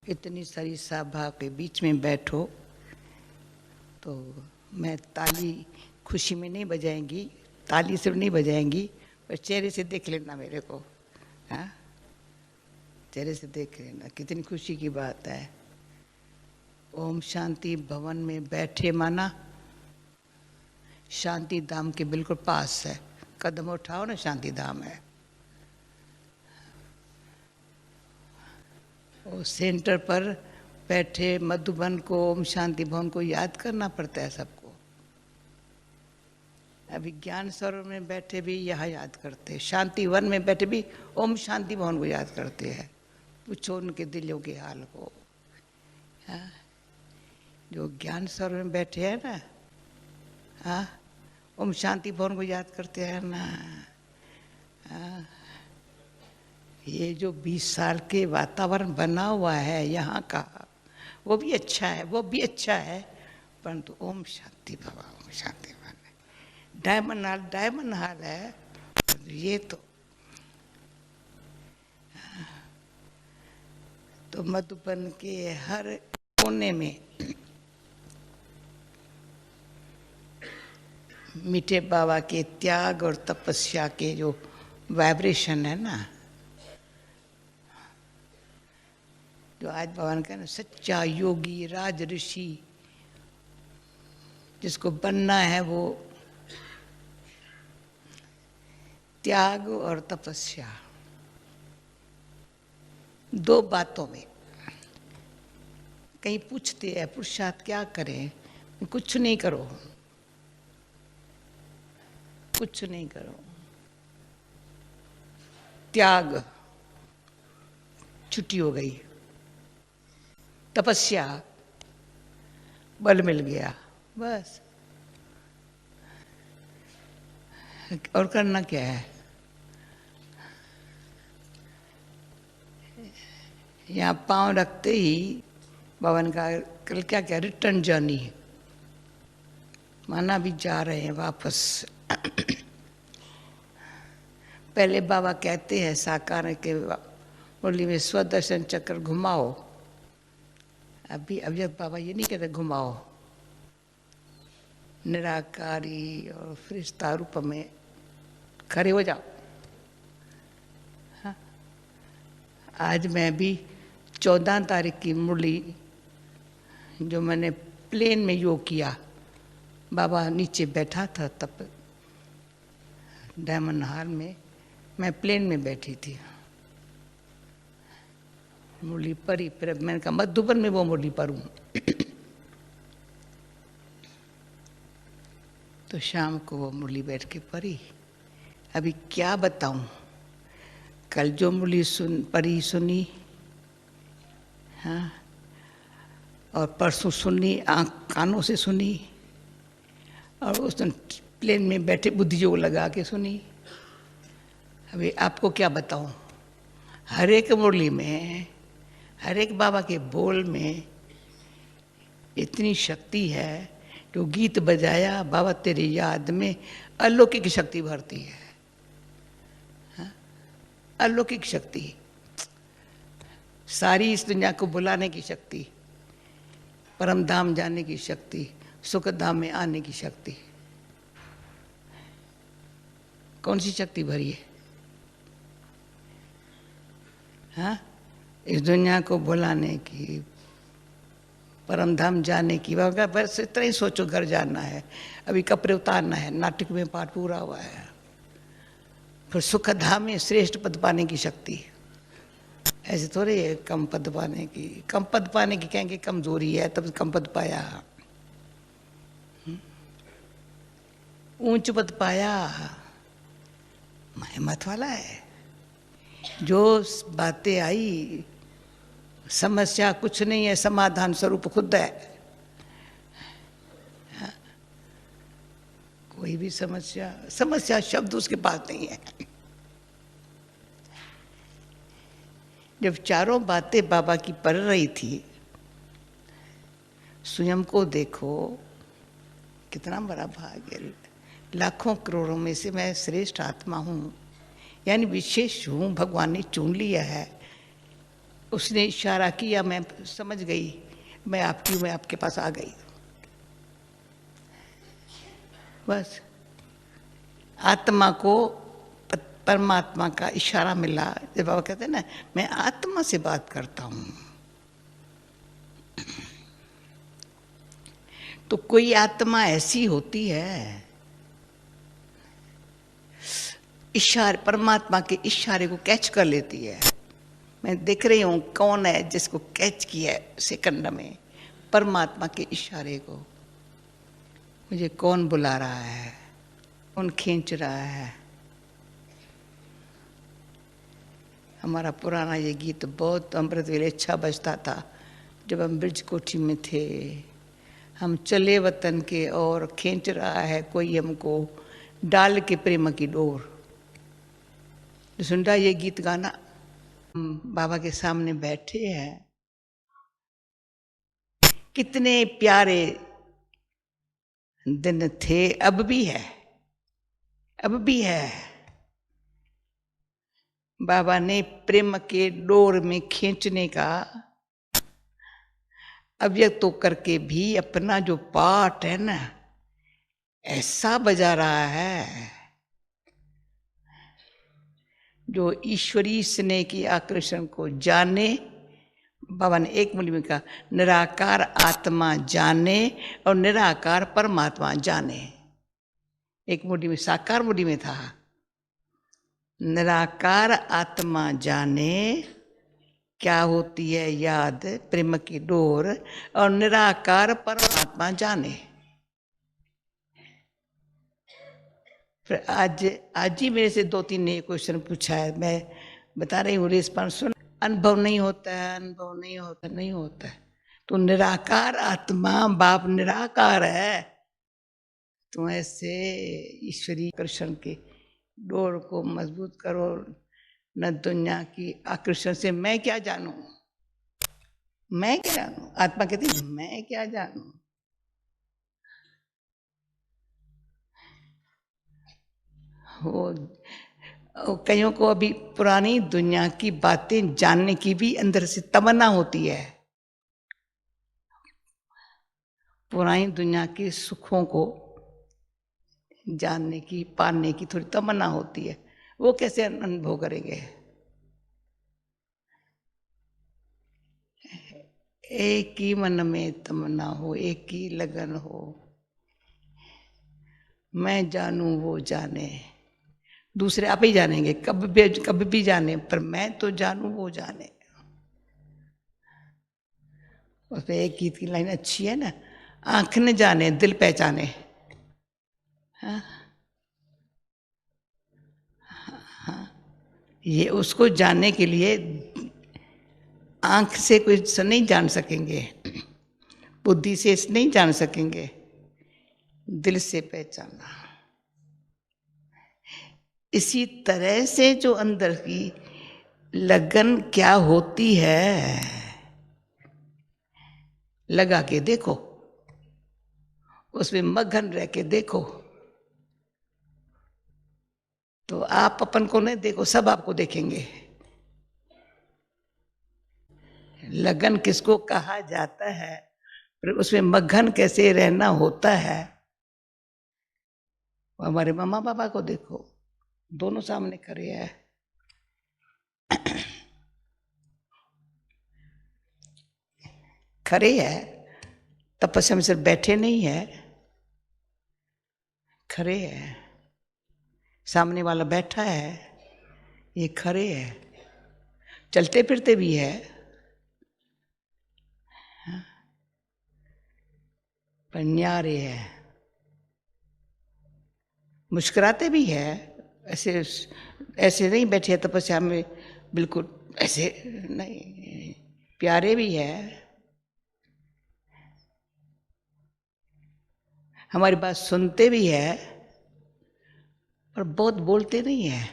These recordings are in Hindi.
इतनी सारी सभा के बीच में बैठो तो मैं ताली खुशी में नहीं बजाएंगी, ताली सिर्फ नहीं बजाएंगी पर चेहरे से देख लेना मेरे को। हाँ, चेहरे से देख लेना, कितनी खुशी की बात है। ओम शांति भवन में बैठे माना शांति धाम के बिल्कुल पास है, कदम उठाओ ना शांति धाम है। वो सेंटर पर बैठे मधुबन को, ओम शांति भवन को याद करना पड़ता है सबको। अभी ज्ञान सरोवर में बैठे भी यह याद करते हैं, शांति वन में बैठे भी ओम शांति भवन को याद करते हैं। पूछो उनके दिलों के हाल को। हाँ, जो ज्ञान सरोवर में बैठे हैं ना, हाँ, ओम शांति भवन को याद करते हैं ना। हाँ, ये जो 20 साल के वातावरण बना हुआ है यहाँ का, वो भी अच्छा है, वो भी अच्छा है, परंतु ओम शांति भवन, ओम शांति भवन है। डायमंड हाल है, ये तो मधुबन के हर कोने में मीठे बाबा के त्याग और तपस्या के जो वाइब्रेशन है ना, जो आज बाबा ने कहा ना, सच्चा योगी राज ऋषि जिसको बनना है वो त्याग और तपस्या, दो बातों में। कहीं पूछते हैं पुरुषार्थ क्या करें, कुछ नहीं करो, कुछ नहीं करो। त्याग, छुट्टी हो गई। तपस्या, बल मिल गया, बस। और करना क्या है? यहाँ पांव रखते ही भवन का कल क्या क्या रिटर्न जर्नी, माना भी जा रहे हैं वापस। पहले बाबा कहते हैं साकार के मुरली में स्वदर्शन चक्र घुमाओ। अभी बाबा ये नहीं कहते घुमाओ, निराकारी और फरिश्ता रूप में खड़े हो जाओ। हाँ? आज मैं भी 14 तारीख की मुरली जो मैंने प्लेन में योग किया, बाबा नीचे बैठा था, तब डायमंड हॉल में मैं प्लेन में बैठी थी। मुरली परी, फिर मैंने कहा मधुबन में वो मुरली परूं। तो शाम को वो मुरली बैठ के परी। अभी क्या बताऊं, कल जो मुरली परी सुनी, हाँ, और परसों सुनी कानों से सुनी, और उस दिन प्लेन में बैठे बुद्धि योग लगा के सुनी। अभी आपको क्या बताऊं, हर एक मुरली में, हर एक बाबा के बोल में इतनी शक्ति है। जो गीत बजाया बाबा तेरी याद में, अलौकिक शक्ति भरती है। हाँ? अलौकिक शक्ति, सारी इस दुनिया को बुलाने की शक्ति, परम धाम जाने की शक्ति, सुख धाम में आने की शक्ति। कौन सी शक्ति भरी है? हाँ? इस दुनिया को बुलाने की, परम धाम जाने की। बस इतना ही सोचो, घर जाना है, अभी कपड़े उतारना है, नाटक में पाठ पूरा हुआ है, फिर सुख धाम में श्रेष्ठ पद पाने की शक्ति। ऐसे थोड़े है कम पद पाने की। कम पद पाने की कहेंगे कमजोरी है, तब कम पद पाया। ऊंच पद पाया, हिम्मत वाला है। जो बातें आई, समस्या कुछ नहीं है, समाधान स्वरूप खुद है। हाँ? कोई भी समस्या शब्द उसके पास नहीं है। जब चारों बातें बाबा की पढ़ रही थी, स्वयं को देखो, कितना बड़ा भाग्य। लाखों करोड़ों में से मैं श्रेष्ठ आत्मा हूँ, यानी विशेष हूँ, भगवान ने चुन लिया है। उसने इशारा किया, मैं समझ गई, मैं आपकी हूँ, मैं आपके पास आ गई। बस आत्मा को परमात्मा का इशारा मिला। जब बाबा कहते हैं ना, मैं आत्मा से बात करता हूँ, तो कोई आत्मा ऐसी होती है, इशारे, परमात्मा के इशारे को कैच कर लेती है। मैं देख रही हूँ कौन है जिसको कैच किया है सेकंड में, परमात्मा के इशारे को। मुझे कौन बुला रहा है, कौन खींच रहा है। हमारा पुराना ये गीत बहुत अमृत वेले अच्छा बजता था जब हम ब्रिज कोठी में थे। हम चले वतन के और खींच रहा है कोई हमको डाल के प्रेम की डोर। सुन रहा ये गीत गाना। हम बाबा के सामने बैठे हैं, कितने प्यारे दिन थे, अब भी है, अब भी है। बाबा ने प्रेम के डोर में खींचने का अव्यक्त तो करके भी अपना जो पाठ है ना, ऐसा बजा रहा है जो ईश्वरी स्नेह की आकर्षण को जाने। बाबा ने एक मूल्य में कहा, निराकार आत्मा जाने और निराकार परमात्मा जाने। एक मूल्य में साकार मूल्य में था, निराकार आत्मा जाने क्या होती है याद, प्रेम की डोर, और निराकार परमात्मा जाने। फिर आज ही मेरे से 2-3 ने क्वेश्चन पूछा है, मैं बता रही हूँ रिस्पॉन्स सुन। अनुभव नहीं होता है, अनुभव नहीं होता, नहीं होता है। तो निराकार आत्मा, बाप निराकार है, तो ऐसे ईश्वरीय आकर्षण के डोर को मजबूत करो। न दुनिया की आकर्षण से मैं क्या जानूं, मैं क्या जानूं। आत्मा कहती है मैं क्या जानूं। वो कईयों को अभी पुरानी दुनिया की बातें जानने की भी अंदर से तमन्ना होती है, पुरानी दुनिया के सुखों को जानने की, पाने की थोड़ी तमन्ना होती है। वो कैसे अनुभव करेंगे। एक ही मन में तमन्ना हो, एक ही लगन हो, मैं जानूं वो जाने। दूसरे आप ही जानेंगे, कभी भी जाने, पर मैं तो जानूं वो जाने। उसमें एक गीत की लाइन अच्छी है ना, आंख न जाने दिल पहचाने। हाँ हाँ, ये उसको जानने के लिए आंख से कुछ नहीं जान सकेंगे, बुद्धि से नहीं जान सकेंगे, दिल से पहचाना। इसी तरह से जो अंदर की लगन क्या होती है, लगा के देखो, उसमें मगन रह के देखो, तो आप अपन को नहीं देखो, सब आपको देखेंगे। लगन किसको कहा जाता है, फिर उसमें मगन कैसे रहना होता है। हमारे मम्मा पापा को देखो, दोनों सामने खड़े हैं, खड़े है, तपस्या में सिर्फ बैठे नहीं है, खड़े है। सामने वाला बैठा है, ये खड़े है, चलते फिरते भी है, पर न्यारे है, मुस्कुराते भी है। ऐसे ऐसे नहीं बैठे तपस्या में, बिल्कुल ऐसे नहीं, प्यारे भी है, हमारी बात सुनते भी है, पर बहुत बोलते नहीं है।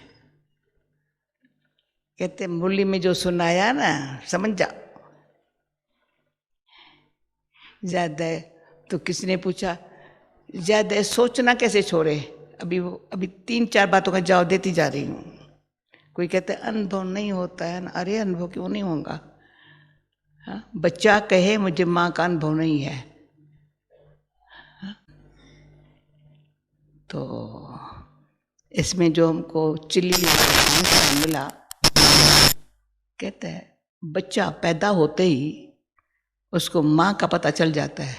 कहते मुरली में जो सुनाया ना समझ जा। ज्यादा तो किसी ने पूछा ज्यादा सोचना कैसे छोड़े, अभी 3-4 बातों का जवाब देती जा रही हूँ। कोई कहते अनुभव नहीं होता है ना, अरे अनुभव क्यों नहीं होगा, हाँ, बच्चा कहे मुझे माँ का अनुभव नहीं है, हाँ? तो इसमें जो हमको चिल्ली आंसर मिला, कहते हैं बच्चा पैदा होते ही उसको माँ का पता चल जाता है।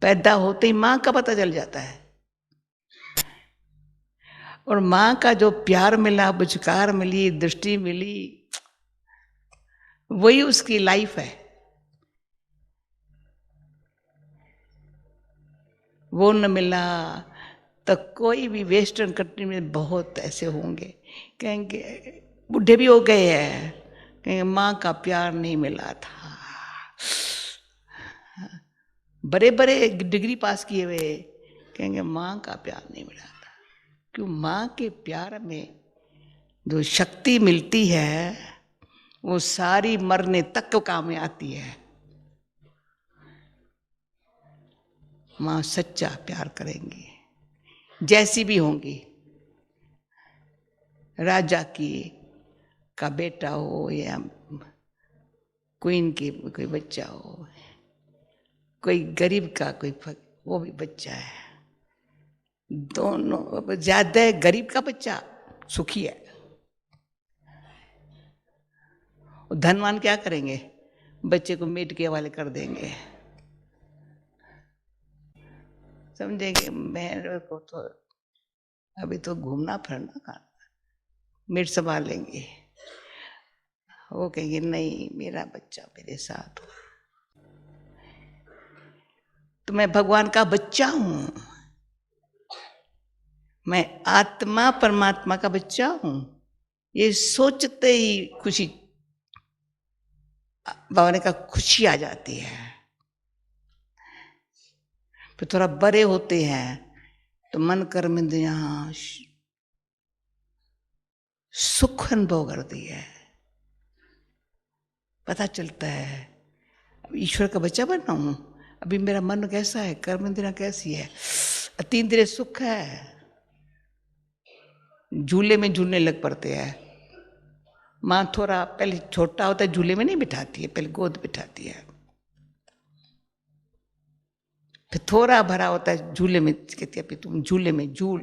पैदा होते ही माँ का पता चल जाता है, और माँ का जो प्यार मिला, बुझकार मिली, दृष्टि मिली, वही उसकी लाइफ है। वो न मिला तो कोई भी वेस्टर्न कंट्री में बहुत ऐसे होंगे, कहेंगे बूढ़े भी हो गए हैं, कहेंगे माँ का प्यार नहीं मिला था। बड़े बड़े डिग्री पास किए हुए कहेंगे माँ का प्यार नहीं मिला था। क्यों? माँ के प्यार में जो शक्ति मिलती है वो सारी मरने तक काम में आती है। माँ सच्चा प्यार करेंगी, जैसी भी होंगी, राजा की का बेटा हो या क्वीन की कोई बच्चा हो, कोई गरीब का कोई वो भी बच्चा है, दोनों। ज्यादा गरीब का बच्चा सुखी है, धनवान क्या करेंगे? बच्चे को मेड के हवाले कर देंगे, समझेंगे मेरे को तो अभी तो घूमना फिरना का, मेड संभाल लेंगे। वो कहेंगे नहीं, मेरा बच्चा मेरे साथ हो। तो मैं भगवान का बच्चा हूं, मैं आत्मा परमात्मा का बच्चा हूं, ये सोचते ही खुशी, बाबा का खुशी आ जाती है। फिर थोड़ा बड़े होते हैं तो मन कर्म इंद्रियां सुख अनुभव करती है, पता चलता है अब ईश्वर का बच्चा बन रहा हूं, अभी मेरा मन कैसा है, कर्म इंद्रियां कैसी है, अतीन्द्रिय इंद्रिय सुख है। झूले में झूलने लग पड़ते हैं। माँ थोड़ा पहले छोटा होता है झूले में नहीं बिठाती है, पहले गोद बिठाती है, फिर थोड़ा भरा होता है झूले में कहती है तुम झूले में झूल,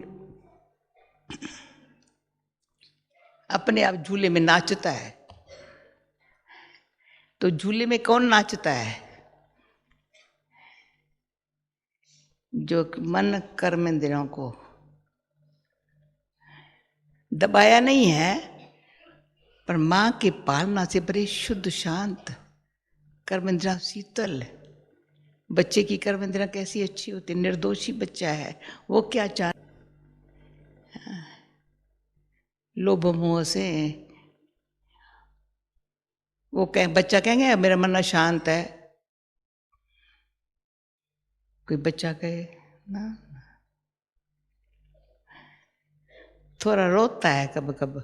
अपने आप झूले में नाचता है। तो झूले में कौन नाचता है? जो मन कर्म इंद्रियों को दबाया नहीं है, पर माँ के पालना से बड़े शुद्ध शांत कर्म इंद्रियां शीतल। बच्चे की कर्म इंद्रियां कैसी अच्छी होती, निर्दोषी बच्चा है, वो क्या चाह, लोभ मोह से वो बच्चा कहेंगे मेरा मन अशांत है, कोई बच्चा कहे ना, थोड़ा रोता है कब कब,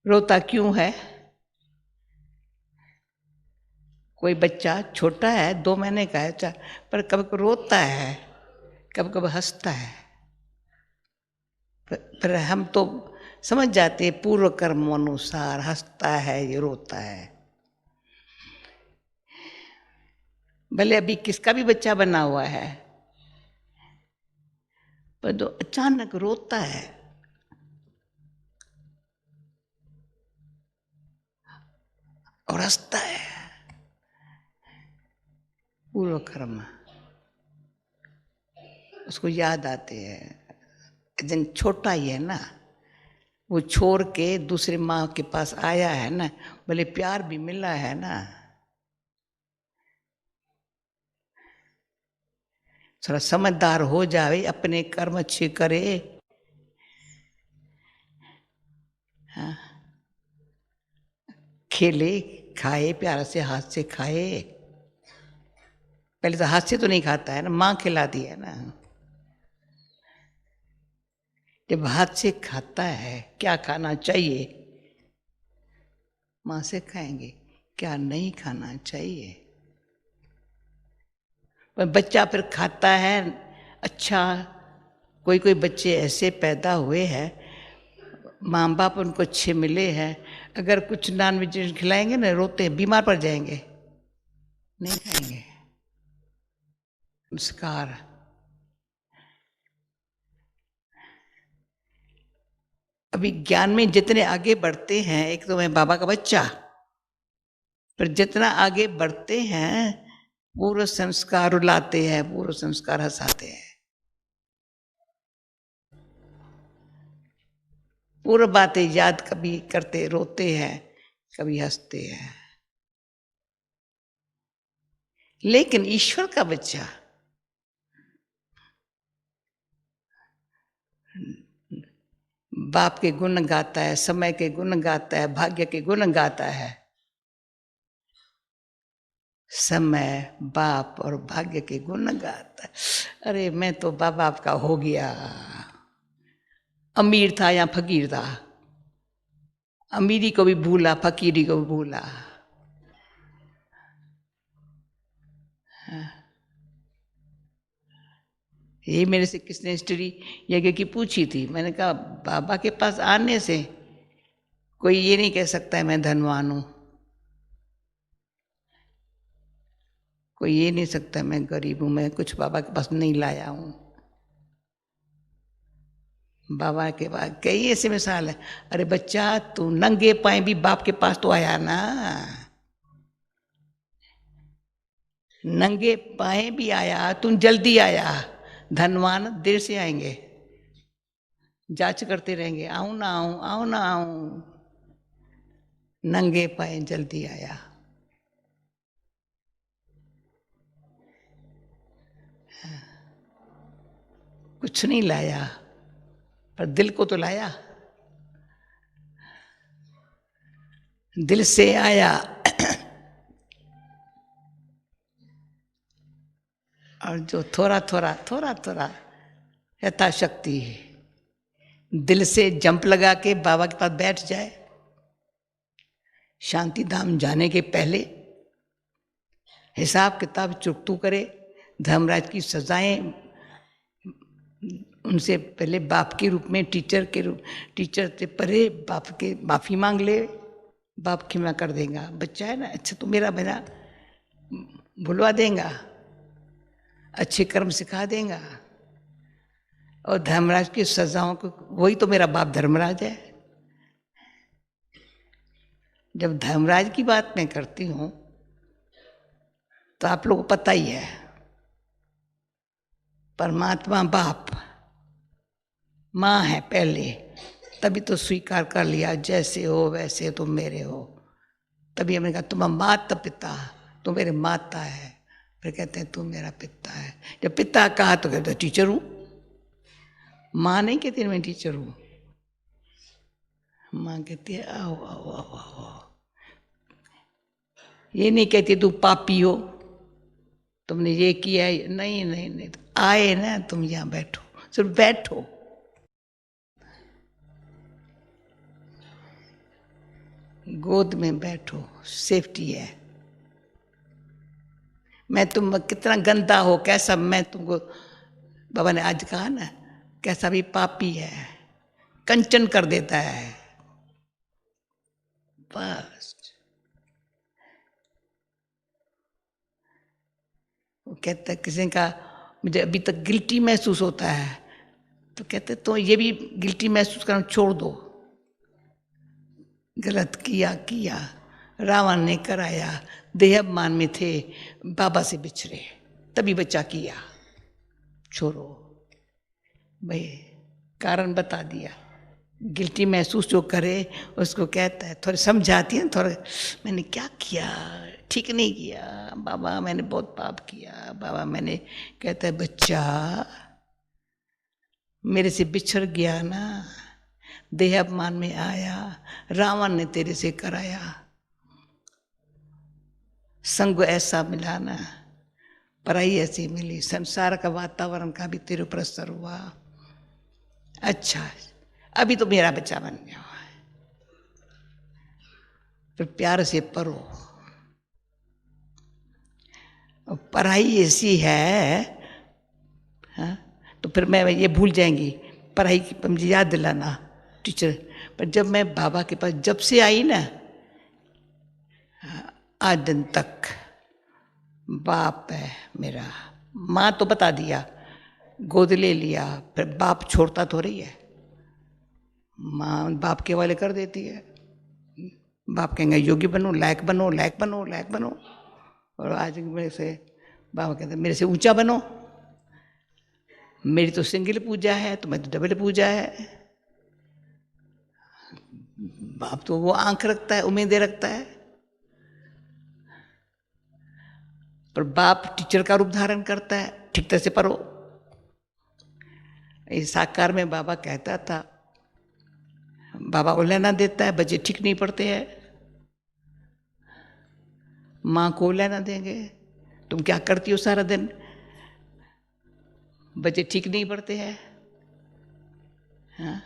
रोता क्यों है? कोई बच्चा छोटा है 2 महीने का है, पर कब कब रोता है, कब कब हंसता है, पर हम तो समझ जाते हैं पूर्व कर्म अनुसार हंसता है ये रोता है। भले अभी किसका भी बच्चा बना हुआ है, पर जो अचानक रोता है और हंसता है, पूर्व कर्म उसको याद आते हैं। जन छोटा ही है ना, वो छोड़ के दूसरे माँ के पास आया है ना, भले प्यार भी मिला है ना, थोड़ा समझदार हो जाए, अपने कर्म अच्छे करे, हाँ, खेले खाए, प्यार से हाथ से खाए। पहले तो हाथ से तो नहीं खाता है ना, माँ खिलाती है ना। जब हाथ से खाता है, क्या खाना चाहिए माँ से खाएंगे, क्या नहीं खाना चाहिए। पर बच्चा फिर खाता है अच्छा। कोई बच्चे ऐसे पैदा हुए हैं, माँ बाप उनको अच्छे मिले हैं, अगर कुछ नॉन वेजिटेरियन खिलाएंगे ना, रोते हैं, बीमार पड़ जाएंगे, नहीं खाएंगे। संस्कार। अभी ज्ञान में जितने आगे बढ़ते हैं, एक तो मैं बाबा का बच्चा, पर जितना आगे बढ़ते हैं पूर्व संस्कार रुलाते हैं, पूर्व संस्कार हंसाते हैं, पूर्व बातें याद कभी करते रोते हैं, कभी हंसते हैं। लेकिन ईश्वर का बच्चा बाप के गुण गाता है, समय के गुण गाता है, भाग्य के गुण गाता है। समय, बाप और भाग्य के गुण गाता है। अरे मैं तो बाप का हो गया, अमीर था या फकीर था, अमीरी को भी भूला, फकीरी को भी भूला। ये मेरे से किसने हिस्ट्री यज्ञ की पूछी थी। मैंने कहा बाबा के पास आने से कोई ये नहीं कह सकता है मैं धनवान हूं, कोई ये नहीं सकता मैं गरीब हूं, मैं कुछ बाबा के पास नहीं लाया हूं। बाबा के पास कई ऐसे मिसाल है। अरे बच्चा तू नंगे पाए भी बाप के पास तो आया ना, नंगे पाए भी आया, तुम जल्दी आया। धनवान देर से आएंगे, जांच करते रहेंगे, आऊं ना आऊं, आऊं ना आऊं। नंगे पाए जल्दी आया। कुछ नहीं लाया, पर दिल को तो लाया, दिल से आया। और जो थोड़ा थोड़ा थोड़ा थोड़ा यथाशक्ति दिल से जंप लगा के बाबा के पास बैठ जाए, शांति धाम जाने के पहले हिसाब किताब चुकतू करे, धर्मराज की सजाएं उनसे पहले बाप के रूप में, टीचर से परे बाप के माफी मांग ले, बाप क्षमा कर देगा। बच्चा है ना, अच्छा तो मेरा बना भुलवा देगा, अच्छे कर्म सिखा देगा। और धर्मराज की सजाओं को, वही तो मेरा बाप धर्मराज है। जब धर्मराज की बात मैं करती हूं तो आप लोगों को पता ही है, परमात्मा बाप माँ है पहले, तभी तो स्वीकार कर लिया, जैसे हो वैसे तुम मेरे हो। तभी हमने कहा तुम माता पिता, तुम मेरे माता है, फिर कहते हैं तू मेरा पिता है। जब पिता कहा तो कहते टीचर हूं, माँ नहीं कहती मैं टीचर हूं, माँ कहती है आओ आओ आओ आओ। ये नहीं कहती तू पापी हो, तुमने ये किया है, नहीं नहीं नहीं, आए ना तुम यहां बैठो, सिर्फ बैठो। गोद में बैठो, सेफ्टी है। मैं तुम कितना गंदा हो कैसा, मैं तुमको बाबा ने आज कहा ना, कैसा भी पापी है कंचन कर देता है, बस। वो कहता है किसी का मुझे अभी तक गिल्टी महसूस होता है, तो कहते तो ये भी गिल्टी महसूस करना छोड़ दो, गलत किया किया, रावण ने कराया, देहाभिमान में थे, बाबा से बिछड़े, तभी बच्चा किया, छोड़ो भाई, कारण बता दिया। गिल्टी महसूस जो करे उसको कहता है, थोड़ी समझाती है थोड़ा, मैंने क्या किया, ठीक नहीं किया बाबा, मैंने बहुत पाप किया बाबा, मैंने, कहता है बच्चा मेरे से बिछड़ गया ना, देहाभिमान में आया, रावण ने तेरे से कराया, संग ऐसा मिला ना, पराई ऐसी मिली, संसार का वातावरण का भी तेरे ऊपर असर हुआ। अच्छा अभी तो मेरा बच्चा बन गया है, फिर प्यार से पढ़ो। पढ़ाई ऐसी है, हाँ? तो फिर मैं ये भूल जाएंगी, पढ़ाई की मुझे याद दिलाना टीचर, पर जब मैं बाबा के पास जब से आई ना, आज दिन तक बाप है मेरा। माँ तो बता दिया, गोद ले लिया, फिर बाप छोड़ता तो रही है, माँ बाप के वाले कर देती है। बाप कहेंगे योगी बनो, लायक बनो, लायक बनो, लायक बनो। और आज मेरे से बाबा कहते मेरे से ऊंचा बनो। मेरी तो सिंगल पूजा है, तुम्हें तो डबल पूजा है। बाप तो वो आंख रखता है, उम्मीदें रखता है, पर बाप टीचर का रूप धारण करता है, ठीक तरह से पढ़ो। इस साकार में बाबा कहता था, बाबा उलहना देता है, बच्चे ठीक नहीं पढ़ते हैं, माँ को उलहना देंगे, तुम क्या करती हो सारा दिन, बच्चे ठीक नहीं पढ़ते हैं। हाँ?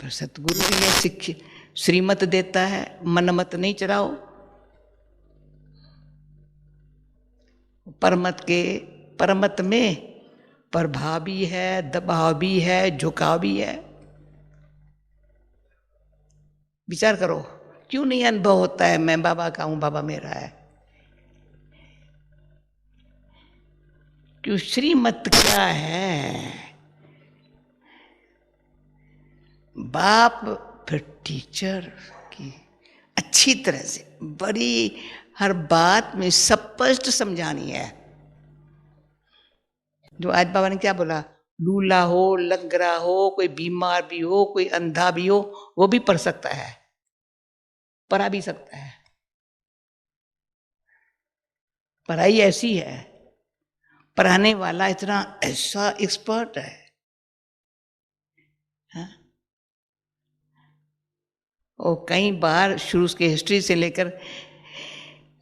पर सतगुरु भी है, श्रीमत देता है, मन मत नहीं चढ़ाओ। परमत में प्रभाव भी है, दबाव भी है, झुकाव भी है। विचार करो, क्यों नहीं अनुभव होता है मैं बाबा का हूं, बाबा मेरा है? क्यों? श्रीमत क्या है? बाप फिर टीचर की अच्छी तरह से बड़ी हर बात में स्पष्ट समझानी है। जो आज बाबा ने क्या बोला, लूला हो, लंगड़ा हो, कोई बीमार भी हो, कोई अंधा भी हो, वो भी पढ़ सकता है, पढ़ा भी सकता है। पढ़ाई ऐसी है, पढ़ाने वाला इतना ऐसा एक्सपर्ट है। हाँ? और कई बार शुरू के हिस्ट्री से लेकर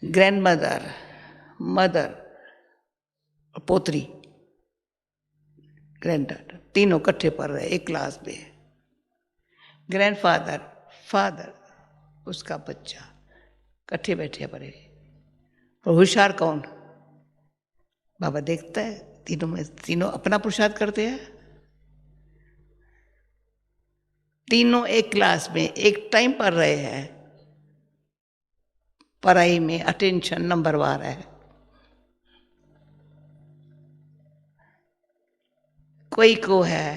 ग्रैंड मदर, मदर और पोतरी, ग्रैंड डॉटर, तीनों इकट्ठे पढ़ रहे एक क्लास में। ग्रैंडफादर, फादर, उसका बच्चा, इकट्ठे बैठे पढ़े। और होशियार कौन? बाबा देखता है तीनों में, तीनों अपना पुरुषार्थ करते हैं, तीनों एक क्लास में एक टाइम पढ़ रहे हैं, पढ़ाई में अटेंशन नंबरवार है। कोई को है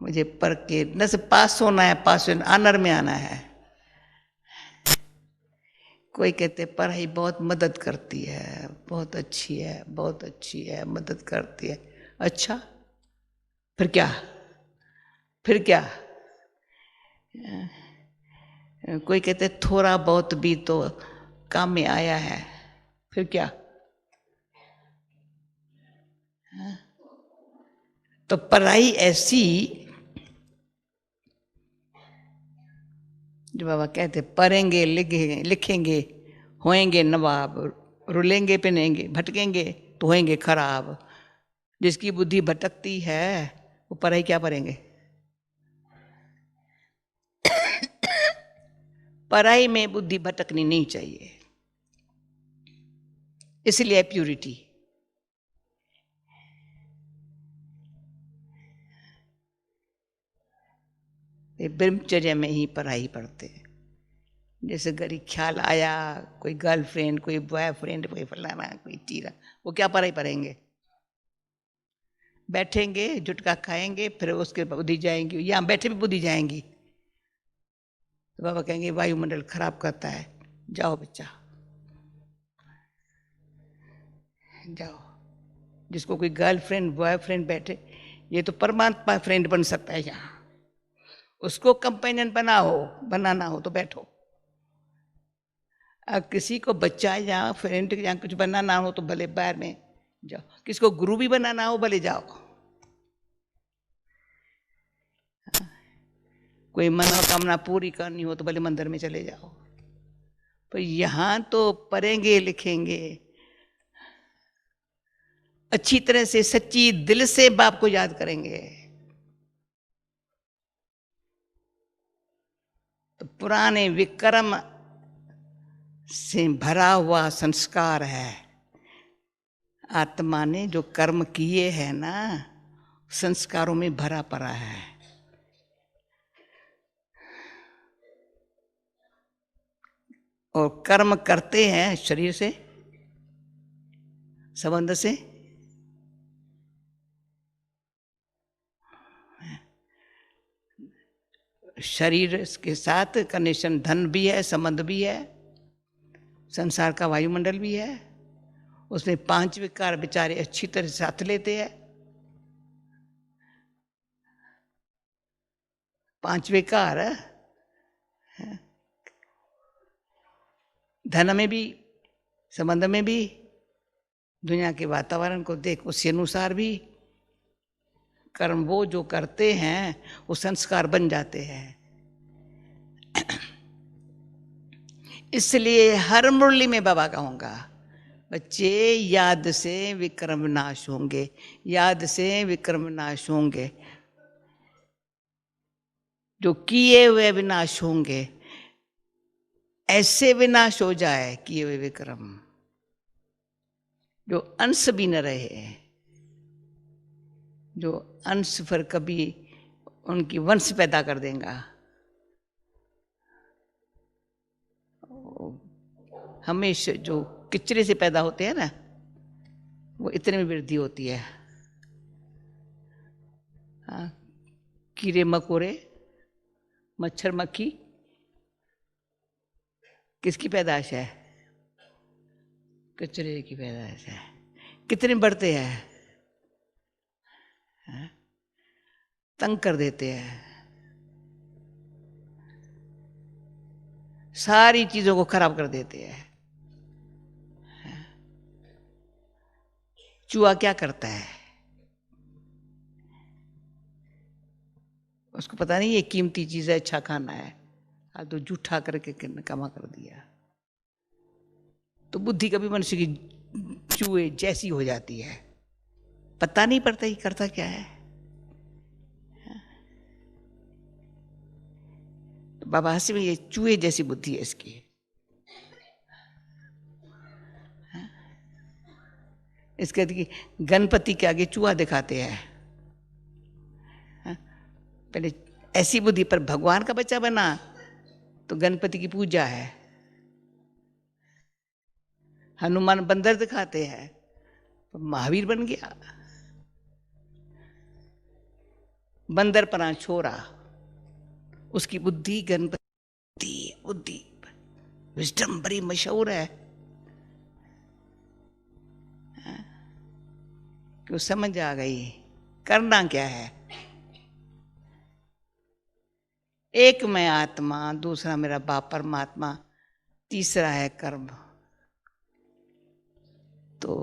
मुझे पढ़ के न से पास होना है, पास ऑनर में आना है। कोई कहते पढ़ाई बहुत मदद करती है, बहुत अच्छी है, बहुत अच्छी है, मदद करती है। अच्छा, फिर क्या? फिर क्या? कोई कहते थोड़ा बहुत भी तो काम में आया है, फिर क्या? तो पढ़ाई ऐसी, जो बाबा कहते पढ़ेंगे, लिखेंगे, होएंगे नवाब, रुलेंगे पिनेंगे, भटकेंगे तो होएंगे खराब। जिसकी बुद्धि भटकती है वो पढ़ाई क्या पढ़ेंगे? पढ़ाई में बुद्धि भटकनी नहीं चाहिए, इसलिए प्यूरिटी। ब्रह्मचर्य में ही पढ़ाई पढ़ते हैं। जैसे गरीब ख्याल आया, कोई गर्लफ्रेंड, कोई बॉयफ्रेंड, कोई फलाना, कोई चीरा, वो क्या पढ़ाई पढ़ेंगे? बैठेंगे, जुटका खाएंगे, फिर उसके बुद्धि जाएंगी, यहाँ बैठे भी बुद्धि जाएंगी। तो बाबा कहेंगे वायुमंडल खराब करता है, जाओ बच्चा जाओ। जिसको कोई गर्लफ्रेंड बॉयफ्रेंड बैठे, ये तो परमात्मा फ्रेंड बन सकता है यहाँ, उसको कंपेनियन बनाना हो तो बैठो। अब किसी को बच्चा या फ्रेंड या कुछ बनाना हो तो भले बाहर में जाओ, किसको गुरु भी बनाना हो भले जाओ। कोई मनोकामना पूरी करनी हो तो भले मंदिर में चले जाओ। पर यहां तो पढ़ेंगे लिखेंगे, अच्छी तरह से सच्ची दिल से बाप को याद करेंगे तो पुराने विक्रम से भरा हुआ संस्कार है। आत्मा ने जो कर्म किए हैं ना, संस्कारों में भरा पड़ा है। और कर्म करते हैं शरीर से, संबंध से। शरीर के साथ कनेक्शन, धन भी है, संबंध भी है, संसार का वायुमंडल भी है। उसमें 5 विकार बेचारे अच्छी तरह साथ लेते हैं। 5 विकार धन में भी, संबंध में भी, दुनिया के वातावरण को देख उसी अनुसार भी कर्म वो जो करते हैं वो संस्कार बन जाते हैं। इसलिए हर मुरली में बाबा कहूंगा, बच्चे याद से विक्रम विनाश होंगे, याद से विक्रम विनाश होंगे, जो किए हुए विनाश होंगे। ऐसे विनाश हो जाए किए हुए विक्रम, जो अंश भी न रहे, जो अंश फिर कभी उनकी वंश पैदा कर देगा। हमेशा जो किचरे से पैदा होते हैं ना, वो इतने में वृद्धि होती है। हाँ, कीड़े मकोड़े, मच्छर मक्खी किसकी पैदाश है? कचरे की पैदाश है। कितने बढ़ते हैं, तंग कर देते हैं, सारी चीजों को खराब कर देते हैं। चूहा क्या करता है? उसको पता नहीं ये कीमती चीज है, अच्छा खाना है, आज तो जूठा करके कमा कर दिया। तो बुद्धि कभी मनुष्य की चूहे जैसी हो जाती है, पता नहीं पड़ता ही करता क्या है। तो बाबा हंसी में ये चूहे जैसी बुद्धि है इसकी। इसके कि गणपति के आगे चूहा दिखाते हैं। पहले ऐसी बुद्धि पर भगवान का बच्चा बना तो गणपति की पूजा है। हनुमान बंदर दिखाते हैं तो महावीर बन गया। बंदर पना छोरा, उसकी बुद्धि गणपति बुद्धि, विजडम बड़ी मशहूर है कि वो समझ आ गई करना क्या है। एक मैं आत्मा, दूसरा मेरा बाप परमात्मा, तीसरा है कर्म। तो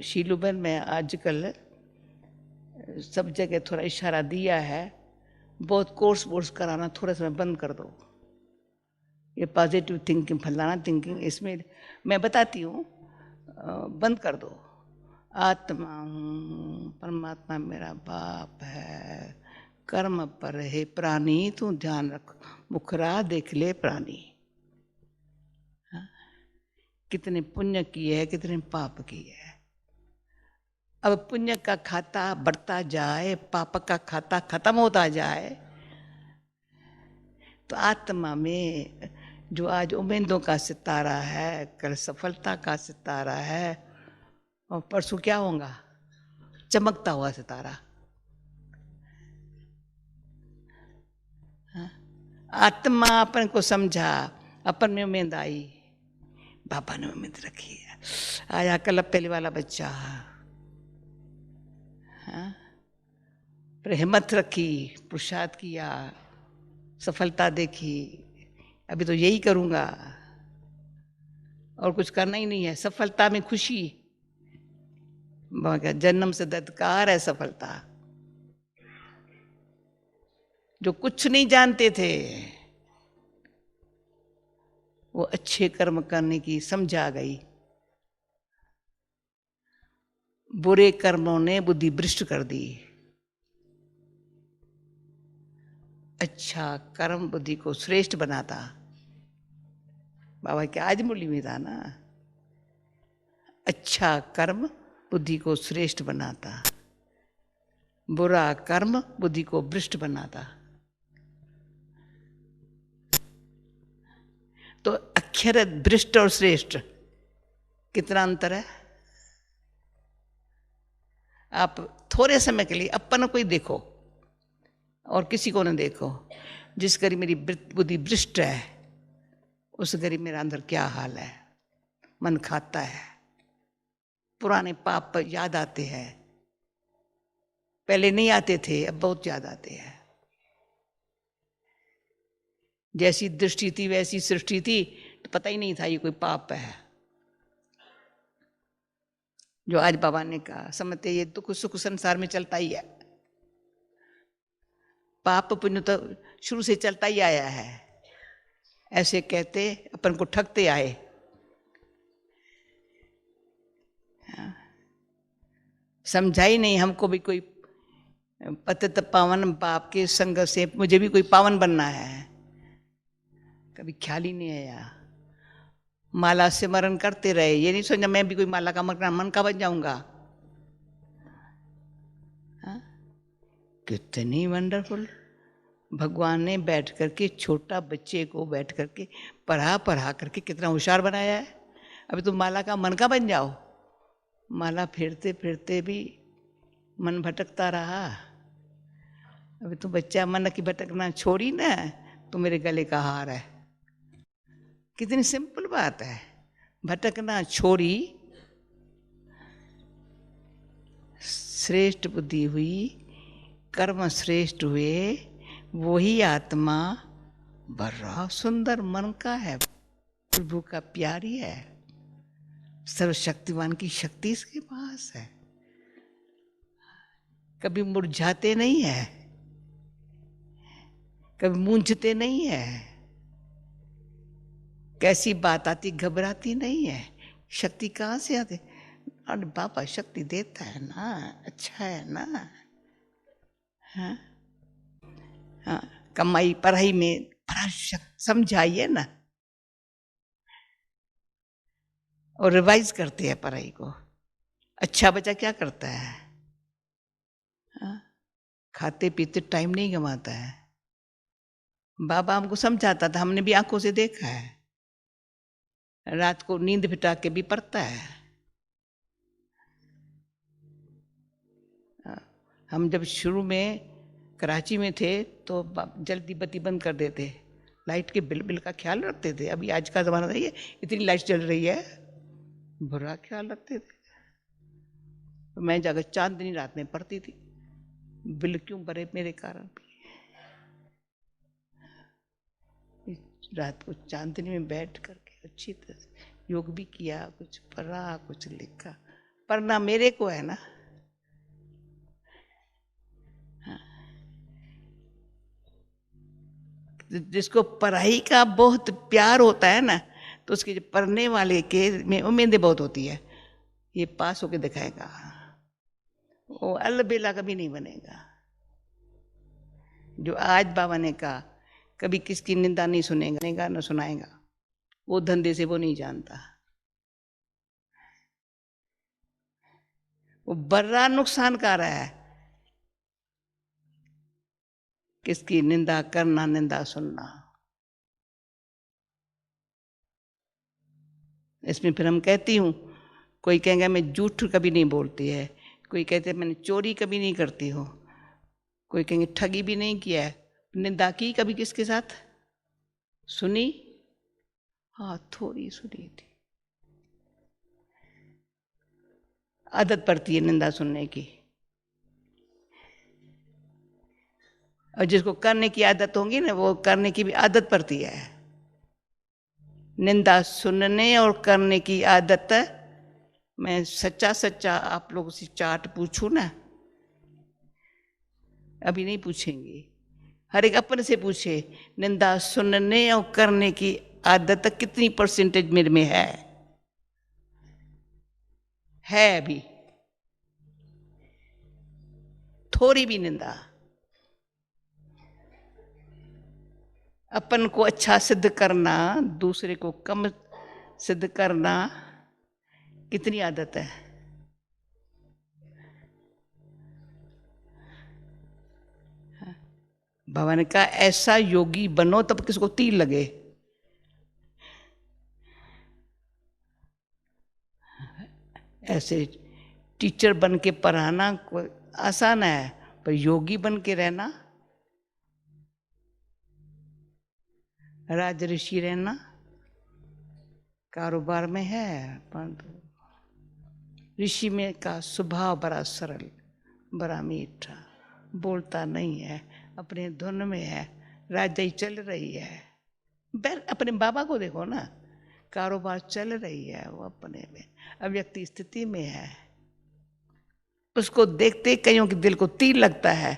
शीलुबन में आजकल सब जगह थोड़ा इशारा दिया है, बहुत कोर्स वोर्स कराना थोड़ा समय बंद कर दो। ये पॉजिटिव थिंकिंग, फलाना थिंकिंग, इसमें मैं बताती हूँ बंद कर दो। आत्मा हूँ, परमात्मा मेरा बाप है, कर्म पर है प्राणी, तू ध्यान रख, मुखरा देख ले प्राणी। कितने पुण्य किए है, कितने पाप किए है। अब पुण्य का खाता बढ़ता जाए, पाप का खाता खत्म होता जाए, तो आत्मा में जो आज उम्मीदों का सितारा है, कल सफलता का सितारा है, और परसों क्या होगा? चमकता हुआ सितारा। आत्मा अपन को समझा, अपन में उम्मीद आई, बाबा ने उम्मीद रखी है, आया कल पहले वाला बच्चा, फिर हिम्मत रखी, पुरुषार्थ किया, सफलता देखी, अभी तो यही करूंगा और कुछ करना ही नहीं है। सफलता में खुशी, जन्म से दत्कार है सफलता। जो कुछ नहीं जानते थे वो अच्छे कर्म करने की समझ आ गई। बुरे कर्मों ने बुद्धि भ्रष्ट कर दी, अच्छा कर्म बुद्धि को श्रेष्ठ बनाता। बाबा क्या आज मुरली में था ना, अच्छा कर्म बुद्धि को श्रेष्ठ बनाता, बुरा कर्म बुद्धि को भ्रष्ट बनाता। तो अक्षरत भ्रष्ट और श्रेष्ठ कितना अंतर है। आप थोड़े समय के लिए अपन को ही देखो और किसी को न देखो। जिस घड़ी मेरी बुद्धि भ्रष्ट है उस घड़ी मेरा अंदर क्या हाल है। मन खाता है, पुराने पाप याद आते हैं, पहले नहीं आते थे अब बहुत याद आते हैं। जैसी दृष्टि थी वैसी सृष्टि थी तो पता ही नहीं था ये कोई पाप है। जो आज बाबा ने कहा समझते ये दुख सुख संसार में चलता ही है। पाप पुण्य तो शुरू से चलता ही आया है। ऐसे कहते अपन को ठगते आए। समझा ही नहीं हमको भी कोई पतित पावन पाप के संग से मुझे भी कोई पावन बनना है। कभी ख्याल ही नहीं आया। माला से स्मरण करते रहे, ये नहीं सोचा मैं भी कोई माला का मन का बन जाऊंगा। कितनी वंडरफुल भगवान ने बैठ करके छोटा बच्चे को बैठ करके पढ़ा करके कितना होशियार बनाया है। अभी तुम माला का मन का बन जाओ। माला फिरते फिरते भी मन भटकता रहा। अभी तो बच्चा मन की भटकना छोड़ी ना तो मेरे गले का हार है। कितनी सिंपल बात है। भटकना छोड़ी, श्रेष्ठ बुद्धि हुई, कर्म श्रेष्ठ हुए, वही आत्मा बड़ा सुंदर मन का है, प्रभु का प्यारी है, सर्वशक्तिमान की शक्ति इसके पास है। कभी मुरझाते नहीं है, कभी मूंझते नहीं है, कैसी बात आती घबराती नहीं है। शक्ति कहाँ से आती? अरे बाबा शक्ति देता है ना, अच्छा है ना। हाँ हाँ, कमाई पढ़ाई में समझाइए ना, और रिवाइज करते हैं पढ़ाई को। अच्छा बच्चा क्या करता है? हाँ? खाते पीते टाइम नहीं गंवाता है। बाबा हमको समझाता था, हमने भी आंखों से देखा है। रात को नींद फिटा के भी पढ़ता है। हम जब शुरू में कराची में थे तो जल्दी बत्ती बंद कर देते, लाइट के बिल का ख्याल रखते थे। अभी आज का जमाना नहीं है, इतनी लाइट चल रही है, बुरा ख्याल रखते थे। तो मैं जाकर चांदनी रात में पढ़ती थी, बिल क्यों भरे मेरे कारण भी। रात को चांदनी में बैठ करके अच्छी तरह से योग भी किया, कुछ पढ़ा, कुछ लिखा। पढ़ना मेरे को है ना। जिसको पढ़ाई का बहुत प्यार होता है ना, तो उसके जो पढ़ने वाले के में उम्मीदें बहुत होती है। ये पास होके दिखाएगा, वो अलबेला कभी नहीं बनेगा। जो आज बाबा ने कहा कभी किसकी निंदा नहीं सुनेगा न सुनाएगा, वो धंधे से वो नहीं जानता। वो बड़ा नुकसान कर रहा है। किसकी निंदा करना, निंदा सुनना। इसमें फिर हम कहती हूँ, कोई कहेंगे मैं झूठ कभी नहीं बोलती है, कोई कहते मैंने चोरी कभी नहीं करती हूँ, कोई कहेंगे ठगी भी नहीं किया है। निंदा की कभी किसके साथ? सुनी? हाँ थोड़ी सुनी थी। आदत पड़ती है निंदा सुनने की, और जिसको करने की आदत होगी ना, वो करने की भी आदत पड़ती है। निंदा सुनने और करने की आदत। मैं सच्चा सच्चा आप लोगों से चार्ट पूछूं ना, अभी नहीं पूछेंगे, हर एक अपने से पूछे, निंदा सुनने और करने की आदत कितनी परसेंटेज मेरे में है अभी? थोड़ी भी निंदा। अपन को अच्छा सिद्ध करना, दूसरे को कम सिद्ध करना, कितनी आदत है। बाबा ने कहा ऐसा योगी बनो तब किसको तीर लगे। ऐसे टीचर बन के पढ़ाना कोई आसान है, पर योगी बन के रहना, राज ऋषि रहना कारोबार में है। परंतु ऋषि में का स्वभाव बड़ा सरल, बड़ा मीठा, बोलता नहीं है, अपने धुन में है, राजाई चल रही है। अपने बाबा को देखो ना, कारोबार चल रही है, वो अपने में अव्यक्त स्थिति में है। उसको देखते कईयों के दिल को तीर लगता है,